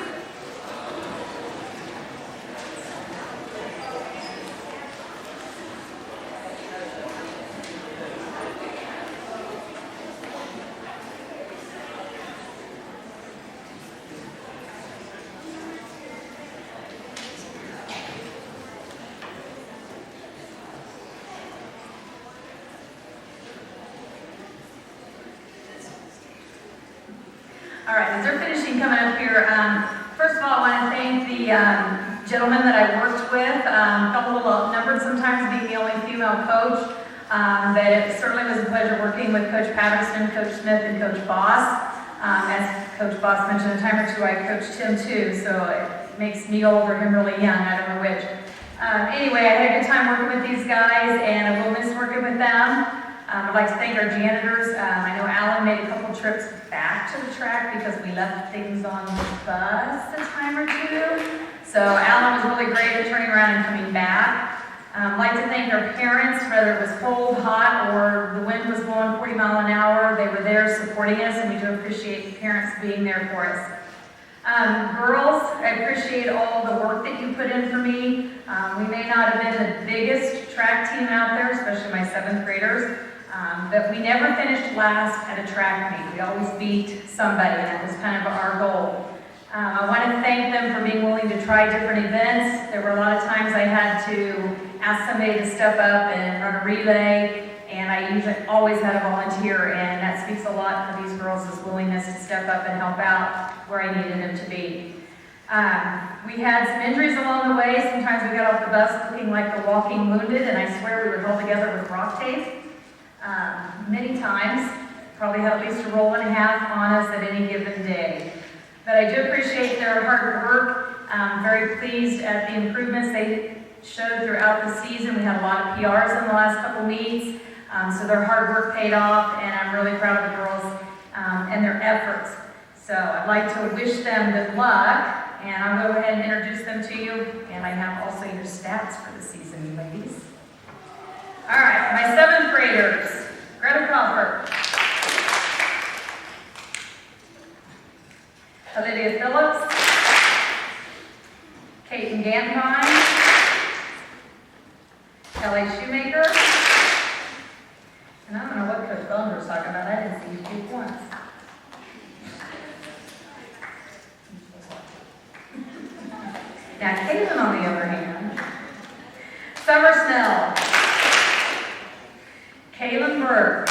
All right, as they're finishing coming up here, first of all, I want to thank the gentleman that I worked with. Felt a little outnumbered sometimes being the only female coach, but it certainly was a pleasure working with Coach Patterson, Coach Smith, and Coach Boss. As Coach Boss mentioned a time or two, I coached him too, so it makes me old or him really young, I don't know which. Anyway, I had a good time working with these guys, and I will miss working with them. I'd like to thank our janitors. I know Alan made a couple trips back to the track because we left things on the bus a time or two. So Alan was really great at turning around and coming back. I'd like to thank our parents, whether it was cold, hot, or the wind was blowing 40 miles an hour. They were there supporting us, and we do appreciate the parents being there for us. Girls, I appreciate all the work that you put in for me. We may not have been the biggest track team out there, especially my 7th graders. But we never finished last at a track meet. We always beat somebody, and that was kind of our goal. I want to thank them for being willing to try different events. There were a lot of times I had to ask somebody to step up and run a relay, and I usually always had a volunteer, and that speaks a lot for these girls' willingness to step up and help out where I needed them to be. We had some injuries along the way. Sometimes we got off the bus looking like the walking wounded, and I swear we were held together with rock tape. Many times, probably had at least a roll and a half on us at any given day. But I do appreciate their hard work. I'm very pleased at the improvements they showed throughout the season. We had a lot of PRs in the last couple meets, so their hard work paid off, and I'm really proud of the girls and their efforts. So I'd like to wish them good luck, and I'll go ahead and introduce them to you, and I have also your stats for the season, ladies. All right, my 7th graders, Greta Crawford, Olivia Phillips, Caitlin Gantine, Kelly Shoemaker, and I don't know what Coach Bellender was talking about. I didn't see you speak once. Now, Caitlin, on the other hand, Summer Snell, Kaylin Berg,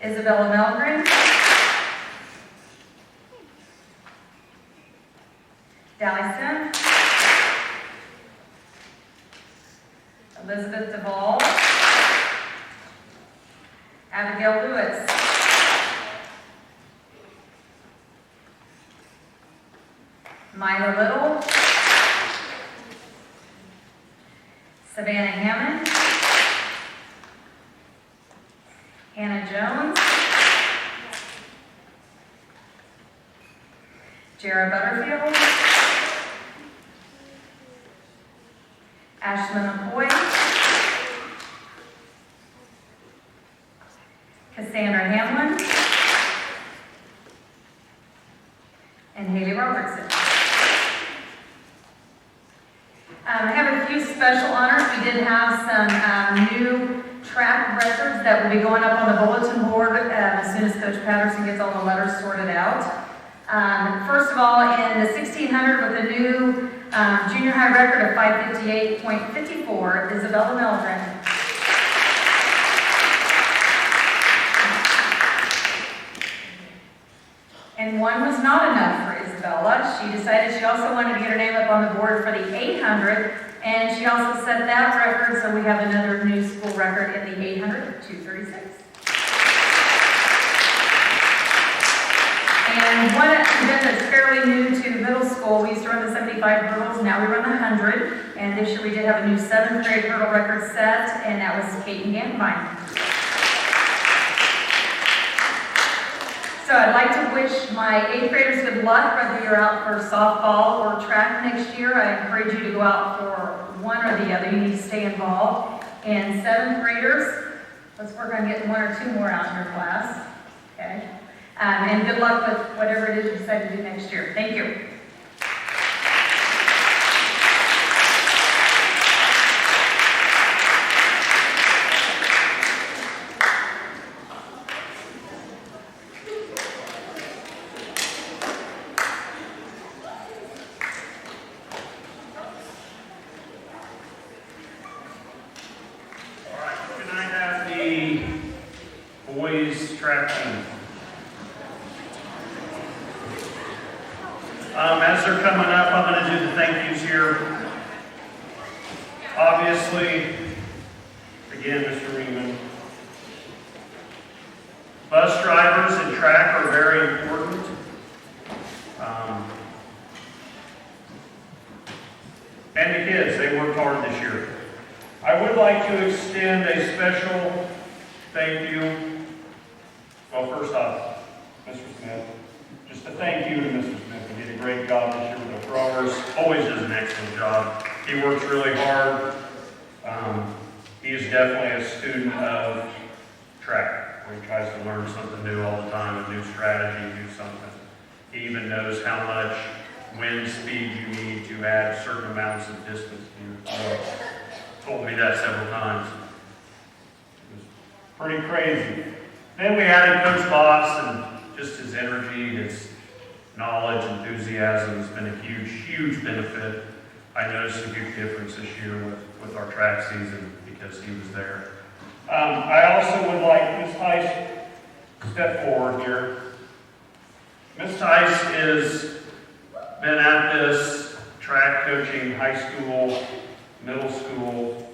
Isabella Melgren, Dally Sim, Elizabeth Duvall, Abigail Lewis, Myra Little, Savannah Hammond, Hannah Jones, Jara Butterfield, Ashlyn McCoy, Cassandra Hamlin, and Haley Robertson. I have a few special honors. We did have some new track records that will be going up on the bulletin board as soon as Coach Patterson gets all the letters sorted out. First of all, in the 1600 with a new junior high record of 558.54, Isabella Meldren. And one was not enough for Isabella. She decided she also wanted to get her name up on the board for the 800, and she also set that record, so we have another new school record in the 800, 236. And one event that's fairly new to middle school, we used to run the 75 hurdles, now we run the 100, and this year we did have a new 7th grade hurdle record set, and that was Kate and Gantine. So I'd like to wish my 8th graders good luck, whether you're out for softball or track next year. I encourage you to go out for one or the other. You need to stay involved. And 7th graders, let's work on getting 1 or 2 more out in your class. Okay? And good luck with whatever it is you decide to do next year. Thank you. Boys track team. As they're coming up, I'm going to do the thank yous here. Obviously, again, Mr. Reeman, bus drivers and track are very important. And the kids, they worked hard this year. I would like to extend a special thank you. Well, first off, Mr. Smith, just a thank you to Mr. Smith. He did a great job this year with the throwers. Always does an excellent job. He works really hard. He is definitely a student of track, where he tries to learn something new all the time, a new strategy, do something. He even knows how much wind speed you need to add certain amounts of distance to your throw. Told me that several times. It was pretty crazy. Then we added Coach Boss, and just his energy, his knowledge, enthusiasm has been a huge, huge benefit. I noticed a huge difference this year with our track season because he was there. I also would like Ms. Tice to step forward here. Ms. Tice has been at this track coaching high school, middle school,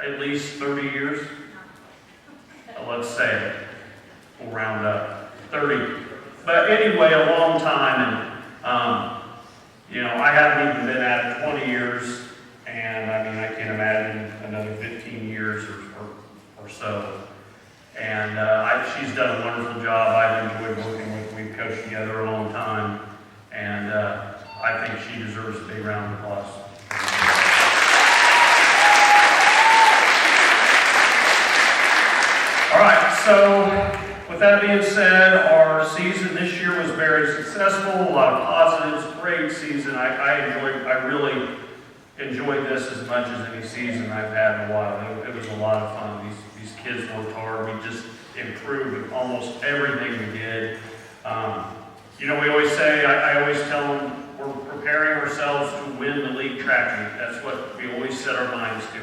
at least 30 years. Let's say, we'll round up, 30. But anyway, a long time, and I haven't even been at it 20 years, and I mean, I can't imagine another 15 years or so. And she's done a wonderful job. I've enjoyed working with her. We've coached together a long time, and I think she deserves a big round of applause. All right, so with that being said, our season this year was very successful, a lot of positives, great season. I really enjoyed this as much as any season I've had in a while. It was a lot of fun. These kids worked hard. We just improved in almost everything we did. We always say, I always tell them, we're preparing ourselves to win the league track meet. That's what we always set our minds to.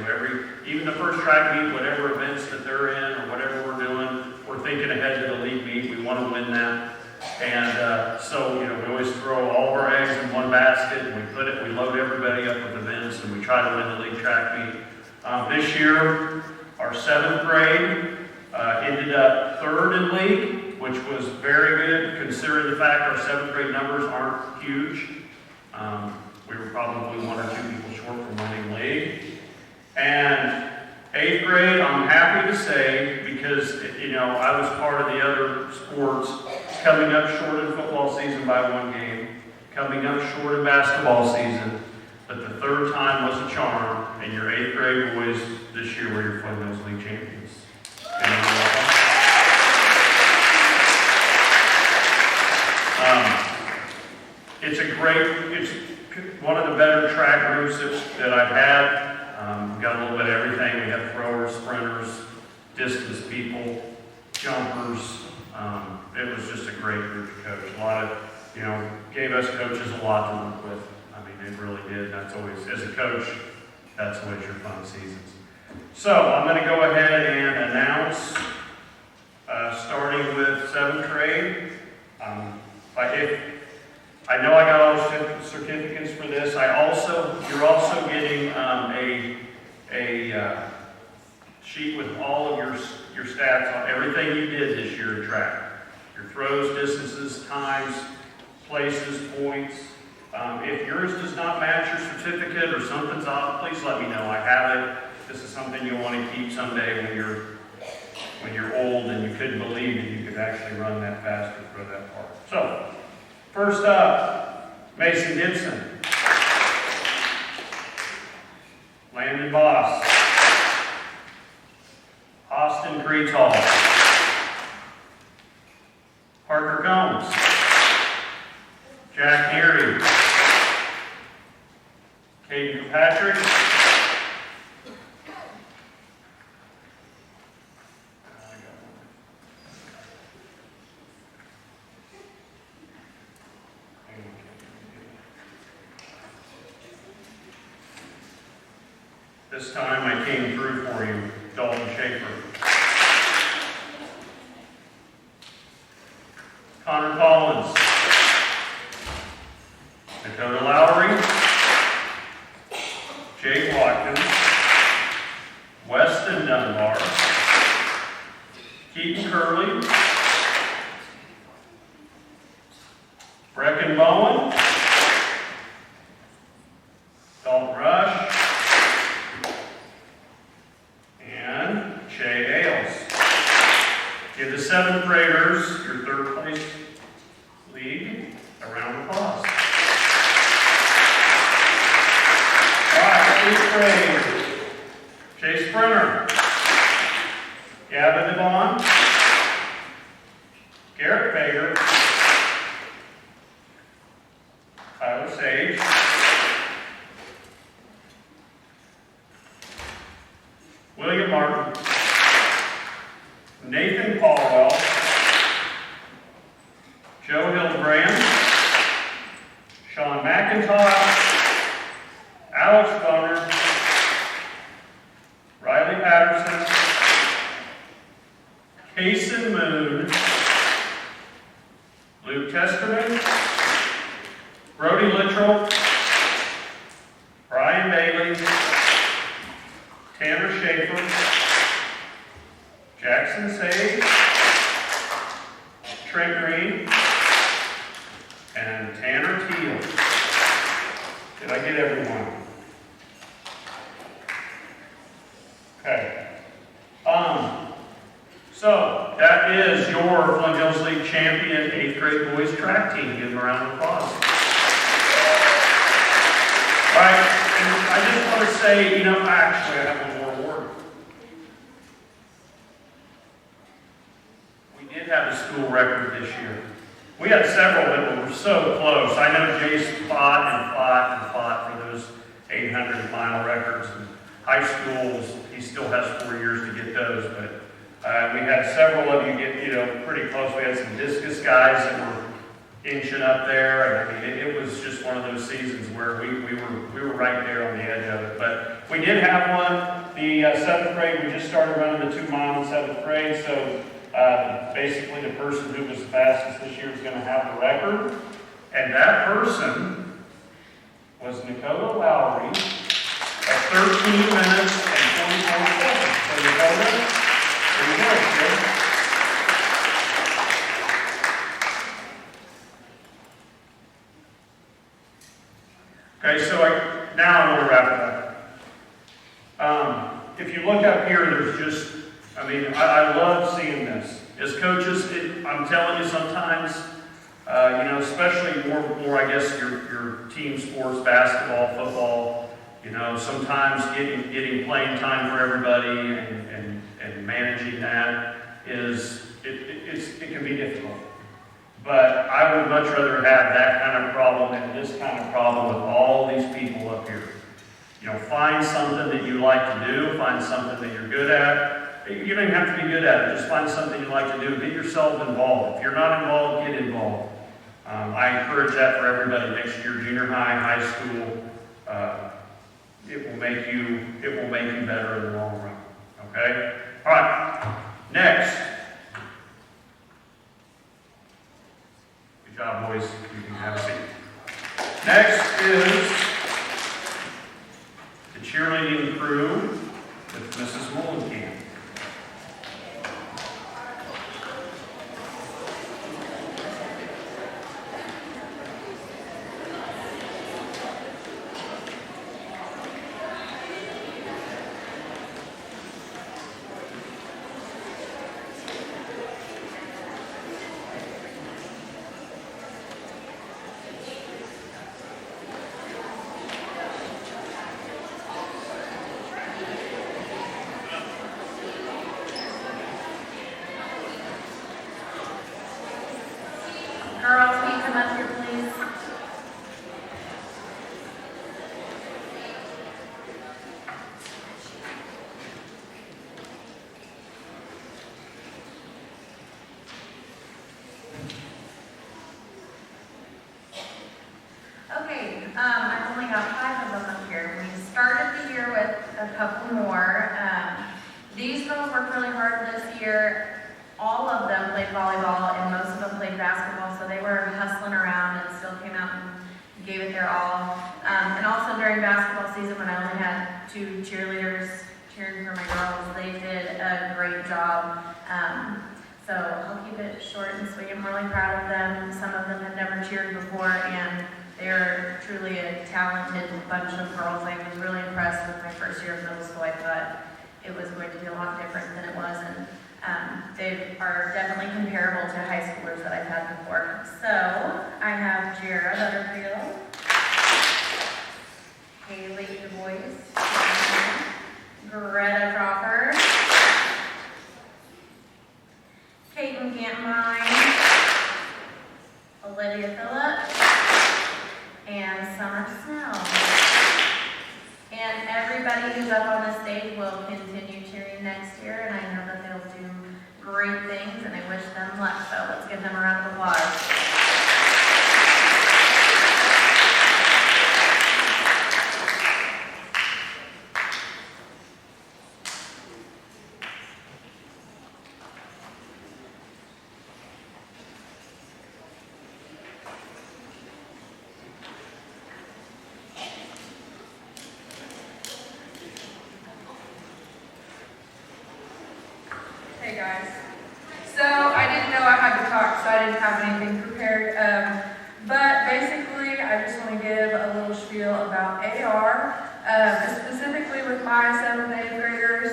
Even the first track meet, whatever events that they're in or whatever we're doing, we're thinking ahead to the league meet. We want to win that. And so we always throw all of our eggs in one basket, and we load everybody up with events, and we try to win the league track meet. This year, our 7th grade ended up 3rd in league, which was very good considering the fact our 7th grade numbers aren't huge. We were probably 1 or 2 people short from winning league. And 8th grade, I'm happy to say, because I was part of the other sports, coming up short in football season by 1 game, coming up short in basketball season, but the 3rd time was a charm, and your 8th grade boys this year were your Flint Hills League champions. It's one of the better track groups that I've had. We've got a little bit of everything. We have throwers, sprinters, distance people, jumpers. It was just a great group to coach. A lot of, gave us coaches a lot to work with. I mean, it really did. That's always, as a coach, that's always your fun seasons. So I'm going to go ahead and announce, starting with 7th grade. I know I got all the certificates for this. You're also getting a sheet with all of your stats on everything you did this year in track. Your throws, distances, times, places, points. If yours does not match your certificate or something's off, please let me know. I have it. This is something you'll want to keep someday when you're old and you couldn't believe that you could actually run that fast or throw that far. So, first up, Mason Gibson. Landon Boss. Austin Creetall. Parker Combs. Jack Neary. Caden Patrick. This time I came through for you, Dalton Schaefer. Connor Collins. Dakota Lowry. Jake Watkins. Weston Dunbar. Keaton Curley. Brecken Bowen. Dalton Rush. And Shay Ailes. Give the 7th graders your 3rd place league a round of applause. All right, 8th grade. Chase Brenner. Gavin Devon. Garrett Baker. Tyler Sage. William Martin. Nathan Paulwell. Joe Hildebrand. Sean McIntosh. Alex Bonner. Riley Patterson. Kason Moon. Luke Testerman. Brody Littrell. Brian Bailey. Tanner Schaefer. Jackson Sage. Trent Green. And Tanner Teal. Did I get everyone? Okay. So that is your Flint Hills League champion 8th grade boys track team. Give them a round of applause. All right, and I just want to say, actually I have one more award. We did have a school record this year. We had several that were so close. I know Jace fought for those 800-mile records. And high schools, he still has 4 years to get those, but we had several of you get, pretty close. We had some discus guys that were inching up there, and I mean, it was just one of those seasons where we were right there on the edge of it. But we did have one. The 7th grade, we just started running the 2 mile in 7th grade, so basically the person who was the fastest this year is going to have the record, and that person was Dakota Lowry at 13 minutes and 24 seconds. So Dakota, there you go, kid. Okay, so now I want to wrap it up. If you look up here, there's just, I love seeing this. As coaches, I'm telling you sometimes, especially more I guess, your team sports, basketball, football, sometimes getting playing time for everybody and managing that it can be difficult. But I would much rather have that kind of problem than this kind of problem with all these people up here. Find something that you like to do, find something that you're good at, You don't even have to be good at it. Just find something you like to do. Get yourself involved. If you're not involved, get involved. I encourage that for everybody next year, junior high, high school. It will make you better in the long run. Okay? All right. Next. Good job, boys. You can have a seat. Next is the cheerleading crew with Mrs. Mullenkamp. Girls, can you come up here, please? Okay, I've only got 5 of them up here. We started the year with a couple more. These girls worked really hard this year. All of them played volleyball and most of them played basketball, so they were hustling around and still came out and gave it their all. And also during basketball season, when I only had 2 cheerleaders cheering for my girls, they did a great job. So I'll keep it short and sweet. I'm really proud of them. Some of them had never cheered before, and they're truly a talented bunch of girls. I was really impressed with my first year of middle school. I thought it was going to be a lot different than it was, and they are definitely comparable to high schoolers that I've had before. So I have Jara Butterfield, Haley Du Bois, Greta Crawford, Caitlin Gantmine, Olivia Phillips, and Summer Snell. And everybody who's up on the stage will continue cheering next year, and I know that they'll do great things, and I wish them luck. So let's give them a round of applause. Hey guys. So I didn't know I had to talk, so I didn't have anything prepared. But basically, I just want to give a little spiel about AR, specifically with my 7th and 8th graders.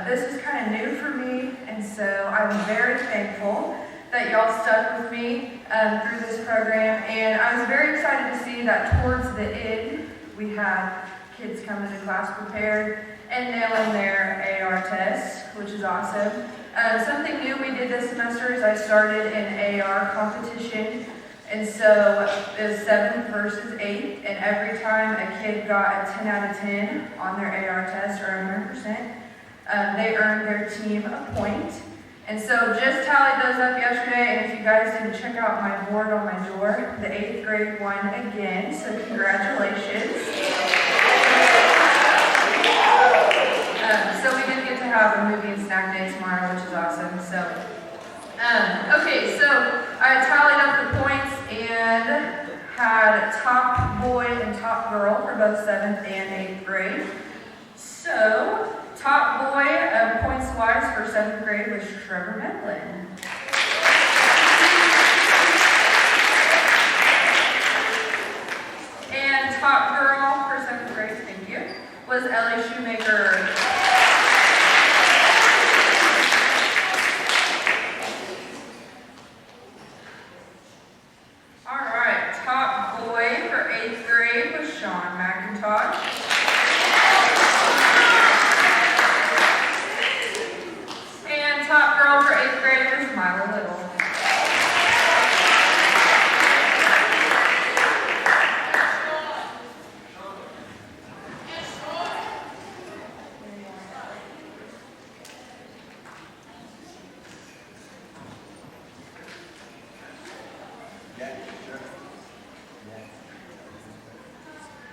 This is kind of new for me, and so I'm very thankful that y'all stuck with me through this program. And I was very excited to see that towards the end, we had kids coming to class prepared and nailing their AR test, which is awesome. Something new we did this semester is I started an AR competition. And so it was 7th versus 8th, and every time a kid got a 10 out of 10 on their AR test, or 100%, they earned their team a point. And so just tallied those up yesterday, and if you guys didn't check out my board on my door, the 8th grade won again, so congratulations. So we did get to have a movie and snack day tomorrow, which is awesome. So, okay, so I tallied up the points and had top boy and top girl for both 7th and 8th grade. So, top boy, points-wise for 7th grade was Trevor Medlin. And top girl for 7th grade, thank you, was Ellie Shoemaker. Alright, top boy for 8th grade was Sean McIntosh. And top girl for 8th grade was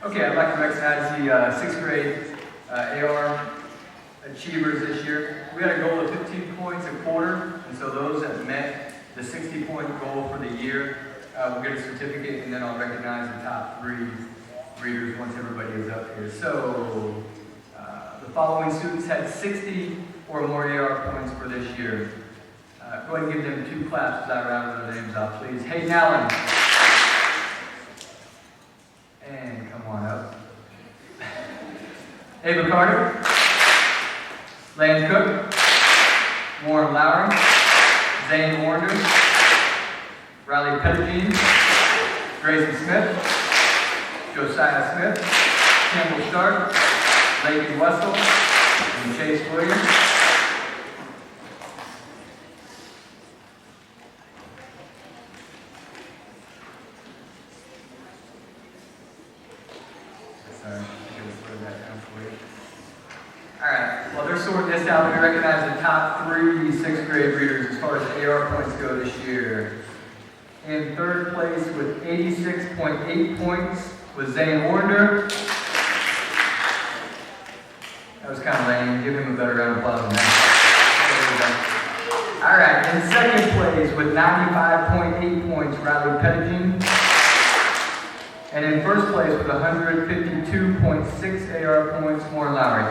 Okay, I'd like to recognize the sixth grade AR achievers this year. We had a goal of 15 points a quarter, and so those that met the 60-point goal for the year will get a certificate, and then I'll recognize the top 3 readers once everybody is up here. So the following students had 60 or more AR points for this year. Go ahead and give them 2 claps as I round their names out, please. Hayden Allen. And come on up. Ava Carter. Lance Cook. Warren Lowry. Zane Warner. Riley Pettigene. Grayson Smith. Josiah Smith. Campbell Stark. Lakin Wessel. And Chase Williams. Alright, while they're sorting this out, we recognize the top 3 sixth grade readers as far as AR points go this year. In third place with 86.8 points was Zane Warner. That was kind of lame. Give him a better round of applause than that. Alright, in second place with 95.8 points, Riley Pettigene. And in first place with 152.6 AR points, Warren Lowry.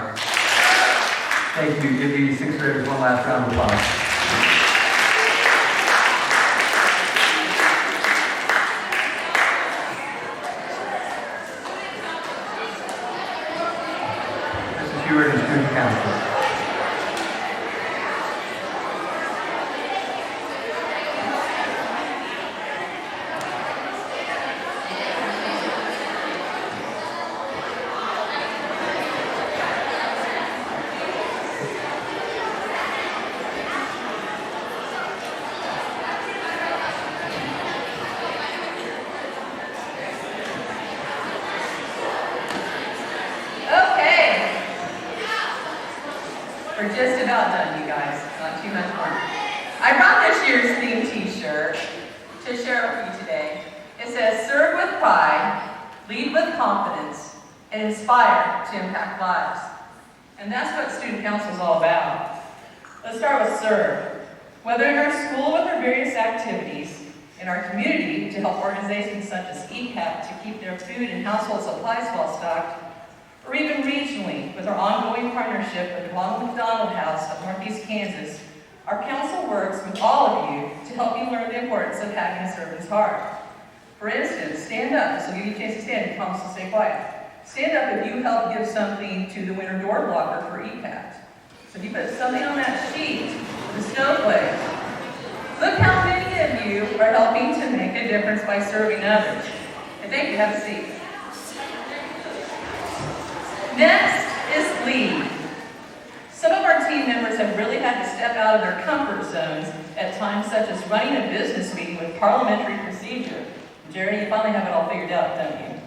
Thank you. Give these sixth graders one last round of applause. Mrs. Hewitt and student council. We're just about done, you guys. Not too much more. I brought this year's theme t-shirt to share with you today. It says, serve with pride, lead with confidence, and inspire to impact lives. And that's what student council is all about. Let's start with serve. Whether in our school with our various activities, in our community to help organizations such as ECAP to keep their food and household supplies well stocked, or even regionally with our ongoing partnership with the Ronald McDonald House of Northeast Kansas, our council works with all of you to help you learn the importance of having a servant's heart. For instance, stand up. This will give you a chance to stand. You promise to stay quiet. Stand up if you help give something to the winter door blocker for ECAP. So if you put something on that sheet, the snowflake, look how many of you are helping to make a difference by serving others. And thank you. Have a seat. Next is lead. Some of our team members have really had to step out of their comfort zones at times such as running a business meeting with parliamentary procedure. Jerry, you finally have it all figured out, don't you?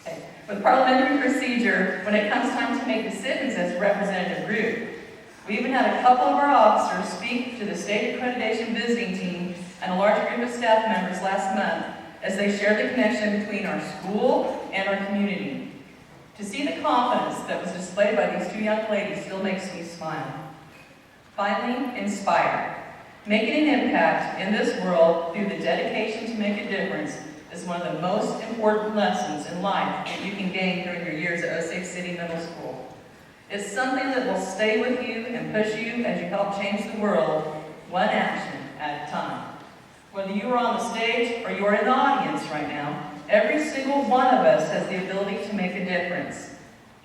Okay. With parliamentary procedure, when it comes time to make decisions as a representative group, we even had a couple of our officers speak to the state accreditation visiting team and a large group of staff members last month as they shared the connection between our school and our community. To see the confidence that was displayed by these 2 young ladies still makes me smile. Finally, inspire. Making an impact in this world through the dedication to make a difference is one of the most important lessons in life that you can gain during your years at Osage City Middle School. It's something that will stay with you and push you as you help change the world, one action at a time. Whether you are on the stage or you are in the audience right now, every single one of us has the ability to make a difference.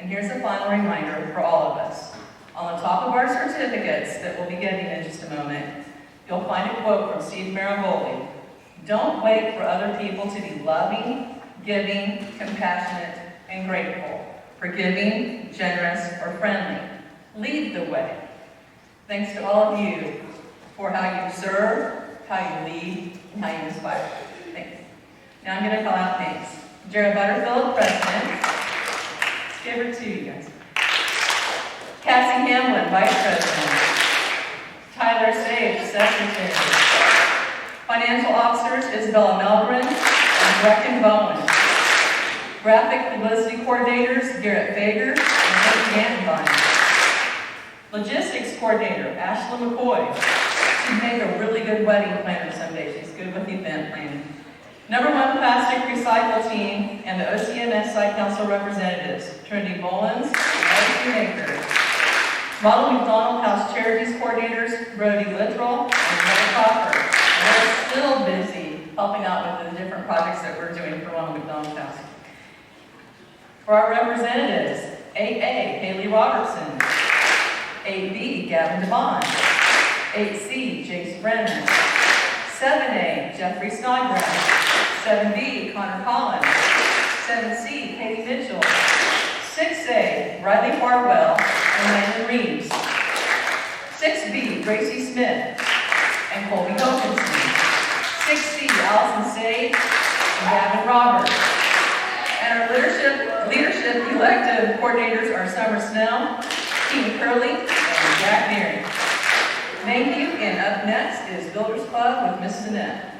And here's a final reminder for all of us. On the top of our certificates that we'll be getting in just a moment, you'll find a quote from Steve Maraboli. Don't wait for other people to be loving, giving, compassionate, and grateful, forgiving, generous, or friendly. Lead the way. Thanks to all of you for how you serve, how you lead, and how you inspire. Thank you. Now I'm going to call out names. Jared Butterfield, President. Let's give her 2, you guys. Cassie Hamlin, Vice President. Tyler Sage, Secretary. Financial Officers, Isabella Melgren and Brecken Bowen. Graphic publicity coordinators, Garrett Fager and Becky Gantenbein. Logistics coordinator, Ashley McCoy. She'd make a really good wedding planner someday. She's good with event planning. Number 1 plastic recycle team and the OCMS site council representatives, Trinity Mullins and Eddie Maker. Model McDonald House Charities coordinators, Brody Littrell and Mary Crawford. And they're still busy helping out with the different projects that we're doing for Ronald McDonald House. For our representatives, 8A, Haley Robertson, 8B, Gavin Devon, 8C, Jace Brennan, 7A, Jeffrey Snodgrass, 7B, Connor Collins, 7C, Katie Mitchell, 6A, Riley Farwell and Landon Reeves, 6B, Gracie Smith and Colby Wilkinson, 6C, Allison Sage and Gavin Roberts. And our leadership elective coordinators are Summer Snell, Keaton Curley, and Jack Neary. Thank you, and up next is Builders Club with Miss Sinette.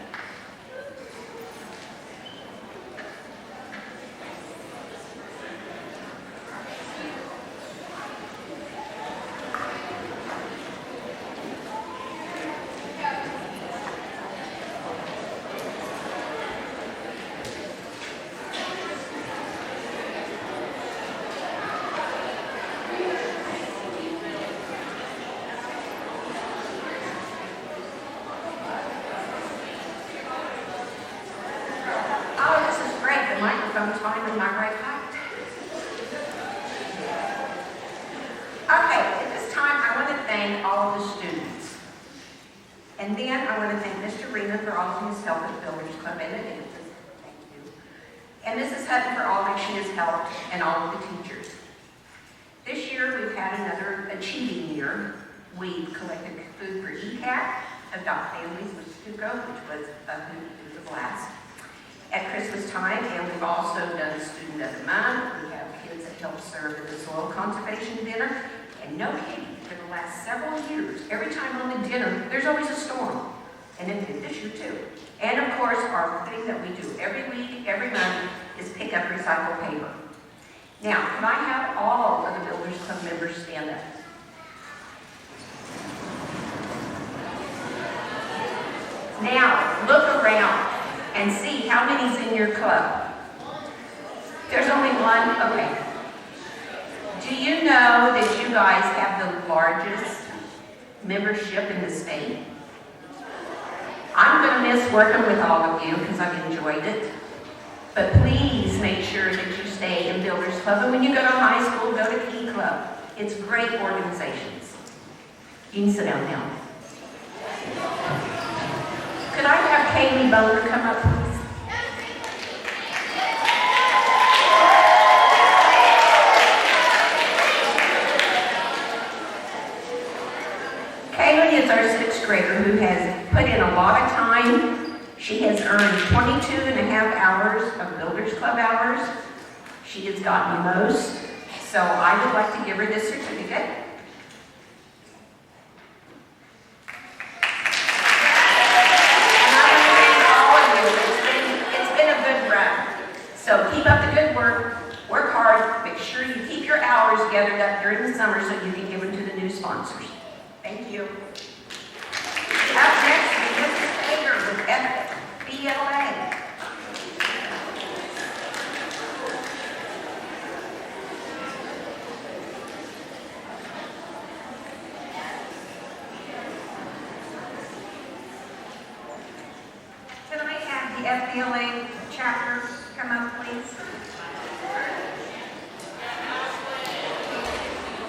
And all of the teachers. This year we've had another achieving year. We've collected food for ECAT, Adopt Families with Stuco, which was a blast. At Christmas time, and we've also done Student of the Month. We have kids that help serve at the Soil Conservation Dinner. And no kidding, for the last several years, every time on the dinner, there's always a storm. And it did this year too. And of course, our thing that we do every week, every month, is pick up recycled paper. Now, can I have all of the Builders Club members stand up? Now, look around and see how many's in your club. There's only one? Okay. Do you know that you guys have the largest membership in the state? I'm going to miss working with all of you because I've enjoyed it. But please make sure that you stay in Builders Club. And when you go to high school, go to Key Club. It's great organizations. You can sit down now. Could I have Kaylee Boner come up, please? Kaylee is our 6th grader who has put in a lot of time. She has earned 22 and a half hours of Builders Club hours. She has gotten the most. So I would like to give her this certificate. And I want to thank all of you. It's been a good run. So keep up the good work. Work hard. Make sure you keep your hours gathered up during the summer so you can give them to the new sponsors. Thank you. Up next is Mrs. Fager with FBLA. Can I have the FBLA chapter come up, please?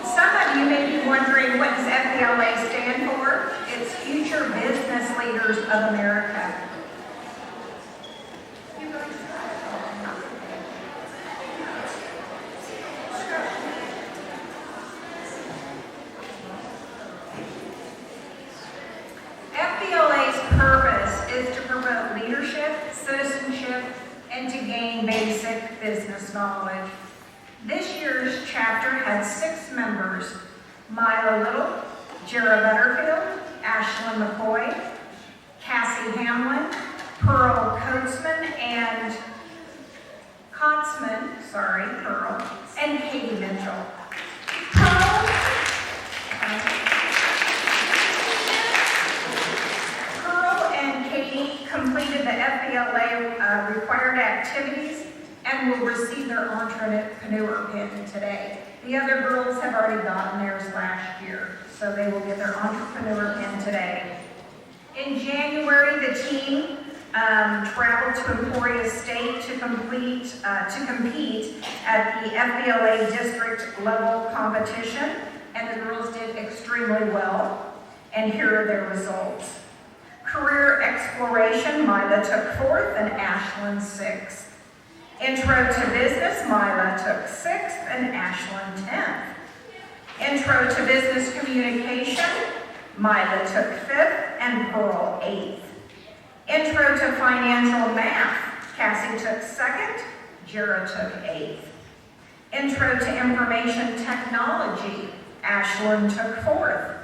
Some of you may be wondering, what does FBLA stand for? It's Future Business Leaders of America. FBLA's purpose is to promote leadership, citizenship, and to gain basic business knowledge. This year's chapter had 6 members: Mila Little, Jera Butterfield, Ashlyn McCoy, Cassie Hamlin, Pearl Coatsman, and Kotzman, completed the FBLA required activities and will receive their entrepreneur pin today. The other girls have already gotten theirs last year, so they will get their entrepreneur pin today. In January, the team traveled to Emporia State to compete at the FBLA district level competition, and the girls did extremely well. And here are their results. Career exploration, Mila took 4th and Ashlyn 6th. Intro to business, Mila took 6th and Ashlyn 10th. Intro to business communication, Mila took 5th and Pearl 8th. Intro to financial math, Cassie took 2nd, Jera took 8th. Intro to information technology, Ashlyn took 4th.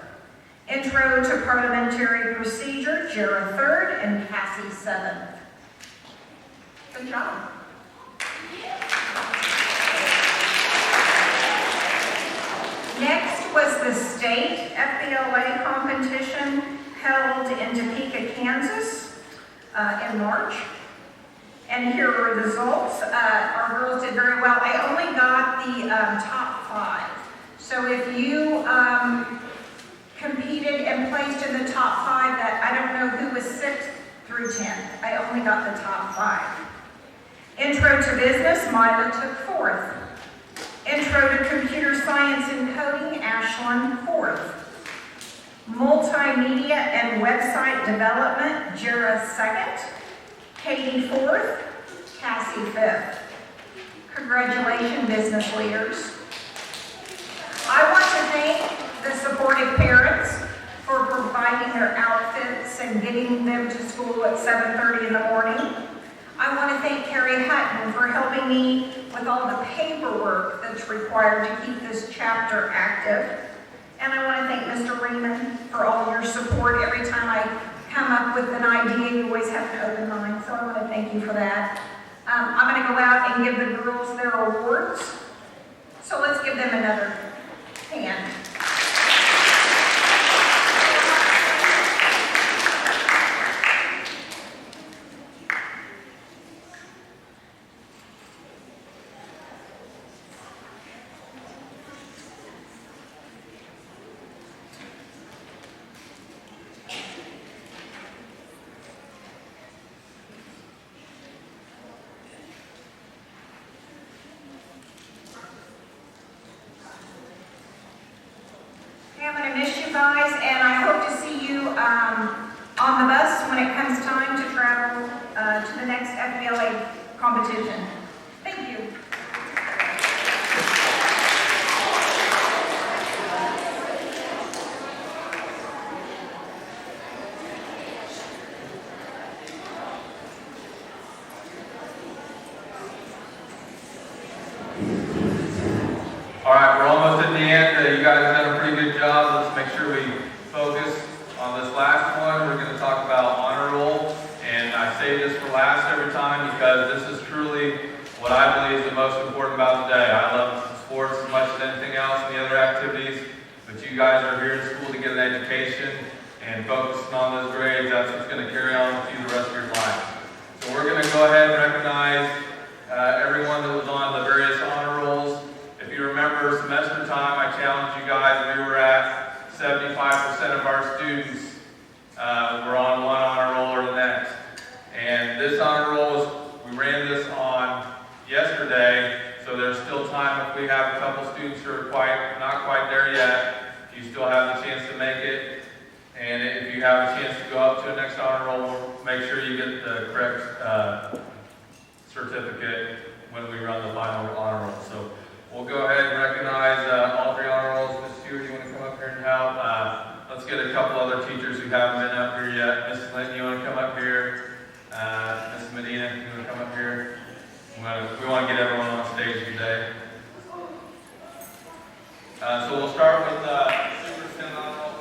Intro to parliamentary procedure, Jera 3rd and Cassie 7th. Good job. Next was the state FBLA competition held in Topeka, Kansas in March. And here are the results. Our girls did very well. I only got the top 5. So if you competed and placed in the top 5, that I don't know who was 6th through 10th. I only got the top 5. Intro to business, Mila took 4th. Intro to computer science and coding, Ashlyn 4th. Multimedia and website development, Jera 2nd. Katie 4th, Cassie 5th. Congratulations, business leaders. I want to thank the supportive parents for providing their outfits and getting them to school at 7:30 in the morning. I want to thank Carrie Hutton for helping me with all the paperwork that's required to keep this chapter active. And I want to thank Mr. Raymond for all your support. Every time I come up with an idea, you always have an open mind, so I want to thank you for that. I'm going to go out and give the girls their awards. So let's give them another hand. I'm going to miss you guys, and I hope to see you on the bus when it comes time to travel to the next FBLA competition. Thank you. All right, we're almost at the end. You guys have done a pretty good job. Let's make sure we focus on this last one. We're going to talk about honor roll. And I say this for last every time because this is truly what I believe is the most important about the day. I love sports as much as anything else and the other activities, but you guys are here in school to get an education and focusing on those grades. That's what's going to carry on with you the rest of your life. So we're going to go ahead and recognize everyone that was on the various honor rolls. If you remember semester time, I challenged you guys. We were at 75% of our students were on one honor roll or the next. And this honor roll we ran this on yesterday, so there's still time if we have a couple students who are not quite there yet. You still have the chance to make it. And if you have a chance to go up to the next honor roll, make sure you get the correct certificate when we run the final honor roll. So we'll go ahead and recognize all 3 honor rolls. Ms. Stewart, you want to come up here and help? Let's get a couple other teachers who haven't been up here yet. Mrs. Linton, you want to come up here? Mrs. Medina, you want to come up here? We want to get everyone on stage today. So we'll start with Superintendent honor roll.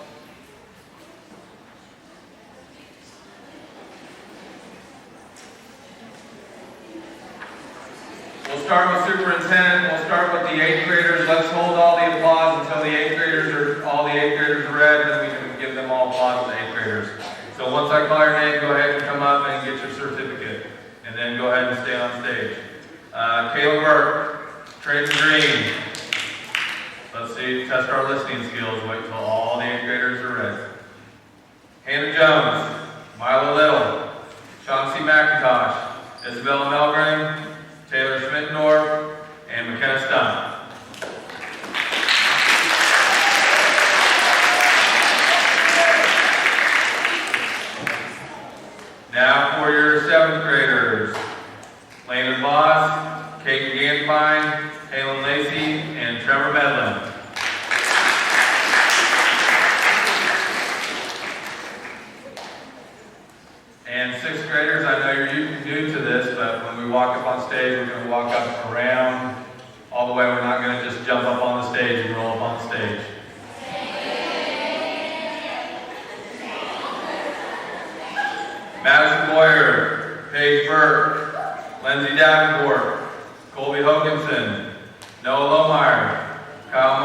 We'll start with superintendent. We'll start with the 8th graders. Let's hold all the applause until all the 8th graders are read, then we can give them all applause to the 8th graders. So once I call your name, go ahead and come up and get and stay on stage. Caleb Burke, Trenton Green. Let's see, test our listening skills. Wait till all the 8th graders are ready. Hannah Jones, Milo Little, Chauncey McIntosh, Isabella Melgren, Taylor Schmittendorf, and McKenna Stump. Now for your 7th graders, Landon Voss, Kate Gansbine, Halen Lacey, and Trevor Medlin. And 6th graders, I know you're new to this, but when we walk up on stage, we're going to walk up around all the way. We're not going to just jump up on the stage and roll up on stage. Madison Boyer, Paige Burke, Lindsay Davenport, Colby Hoganson, Noah Lohmeyer, Kylie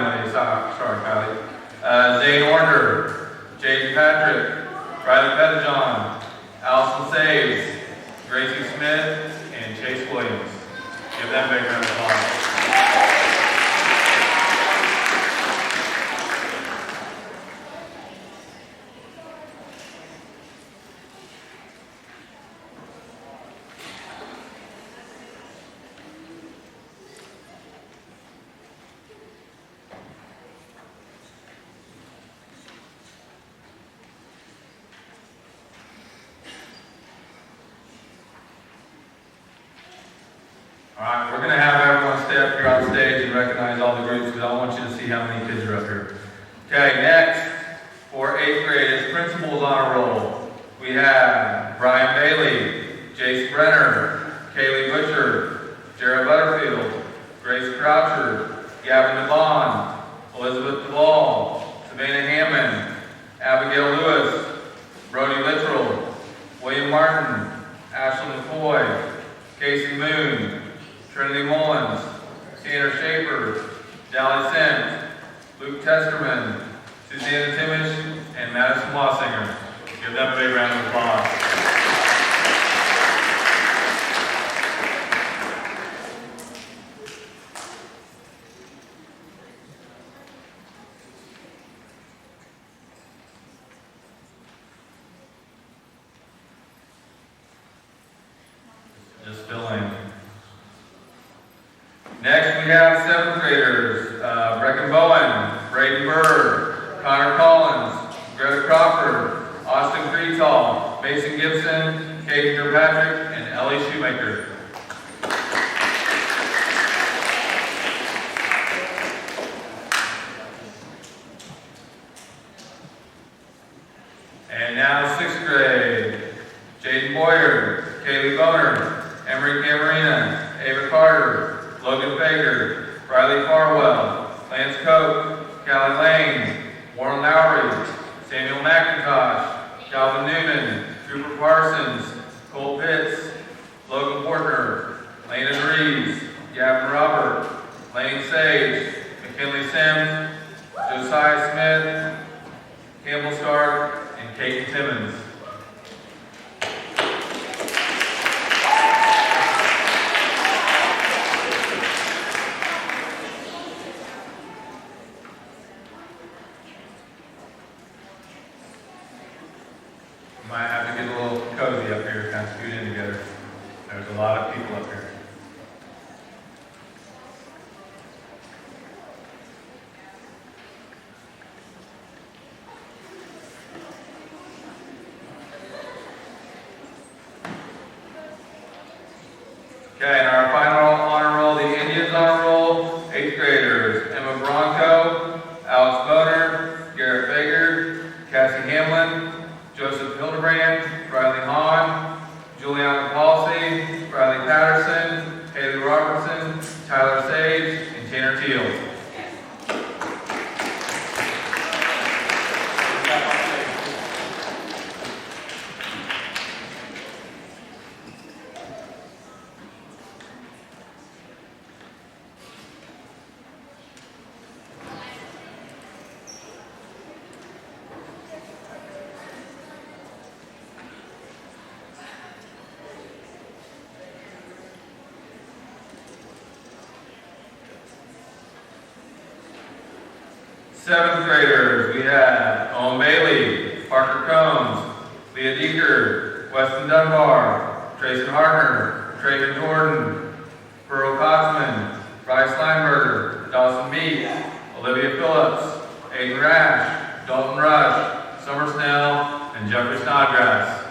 Monet, sorry, Kylie, Zane Order, Jaden Patrick, Riley Pettijohn, Allison Saves, Gracie Smith, and Chase Williams. Give them a big round of applause. Alright, we're going to have everyone stay up here on stage and recognize all the groups because I want you to see how many kids are up here. Okay, next, for 8th grade, is principals on a roll. We have Brian Bailey, Jace Brenner, Kaylee Butcher, Jared Butterfield, Grace Croucher, Gavin DeVaughn, Elizabeth Duvall, Savannah Hammond, Abigail Lewis, Brody Littrell, William Martin, Ashley McCoy, Casey Moon, Trinity Mullins, Tanner Schaefer, Dally Sims, Luke Testerman, Susanna Timish, and Madison Lossinger. Give them a big round of applause. Just fill in. Next, we have 7th graders, Brecken Bowen, Braden Bird, Connor Collins, Greta Crawford, Austin Greetall, Mason Gibson, Katie Kirkpatrick, and Ellie Shoemaker. And now 6th grade, Jaden Boyer, Kaylee Boner, Emery Camarina, Ava Carter, Logan Fager, Riley Farwell, Lance Cope, Callie Lane, Warren Lowry, Samuel McIntosh, Calvin Newman, Cooper Parsons, Cole Pitts, Logan Portner, Landon Reeves, Gavin Robert, Lane Sage, McKinley Sims, Josiah Smith, Campbell Stark, and Kate Timmons. Might have to get a little cozy up here, kind of scoot in together. There's a lot of people up here. Okay, and our final honor roll, the Indians honor roll, 8th graders, Emma Bronco, Alex Boner, Garrett Fager, Cassie Hamlin, Joseph Hildebrand, Riley Hahn, Juliana Palsy, Riley Patterson, Haley Robertson, Tyler Sage, and Tanner Teal. Seventh graders, we have Owen Bailey, Parker Combs, Leah Deeker, Weston Dunbar, Trayson Hartner, Traven Jordan, Pearl Kotzman, Bryce Lineberger, Dawson Meek, Olivia Phillips, Aiden Rash, Dalton Rush, Summer Snell, and Jeffrey Snodgrass.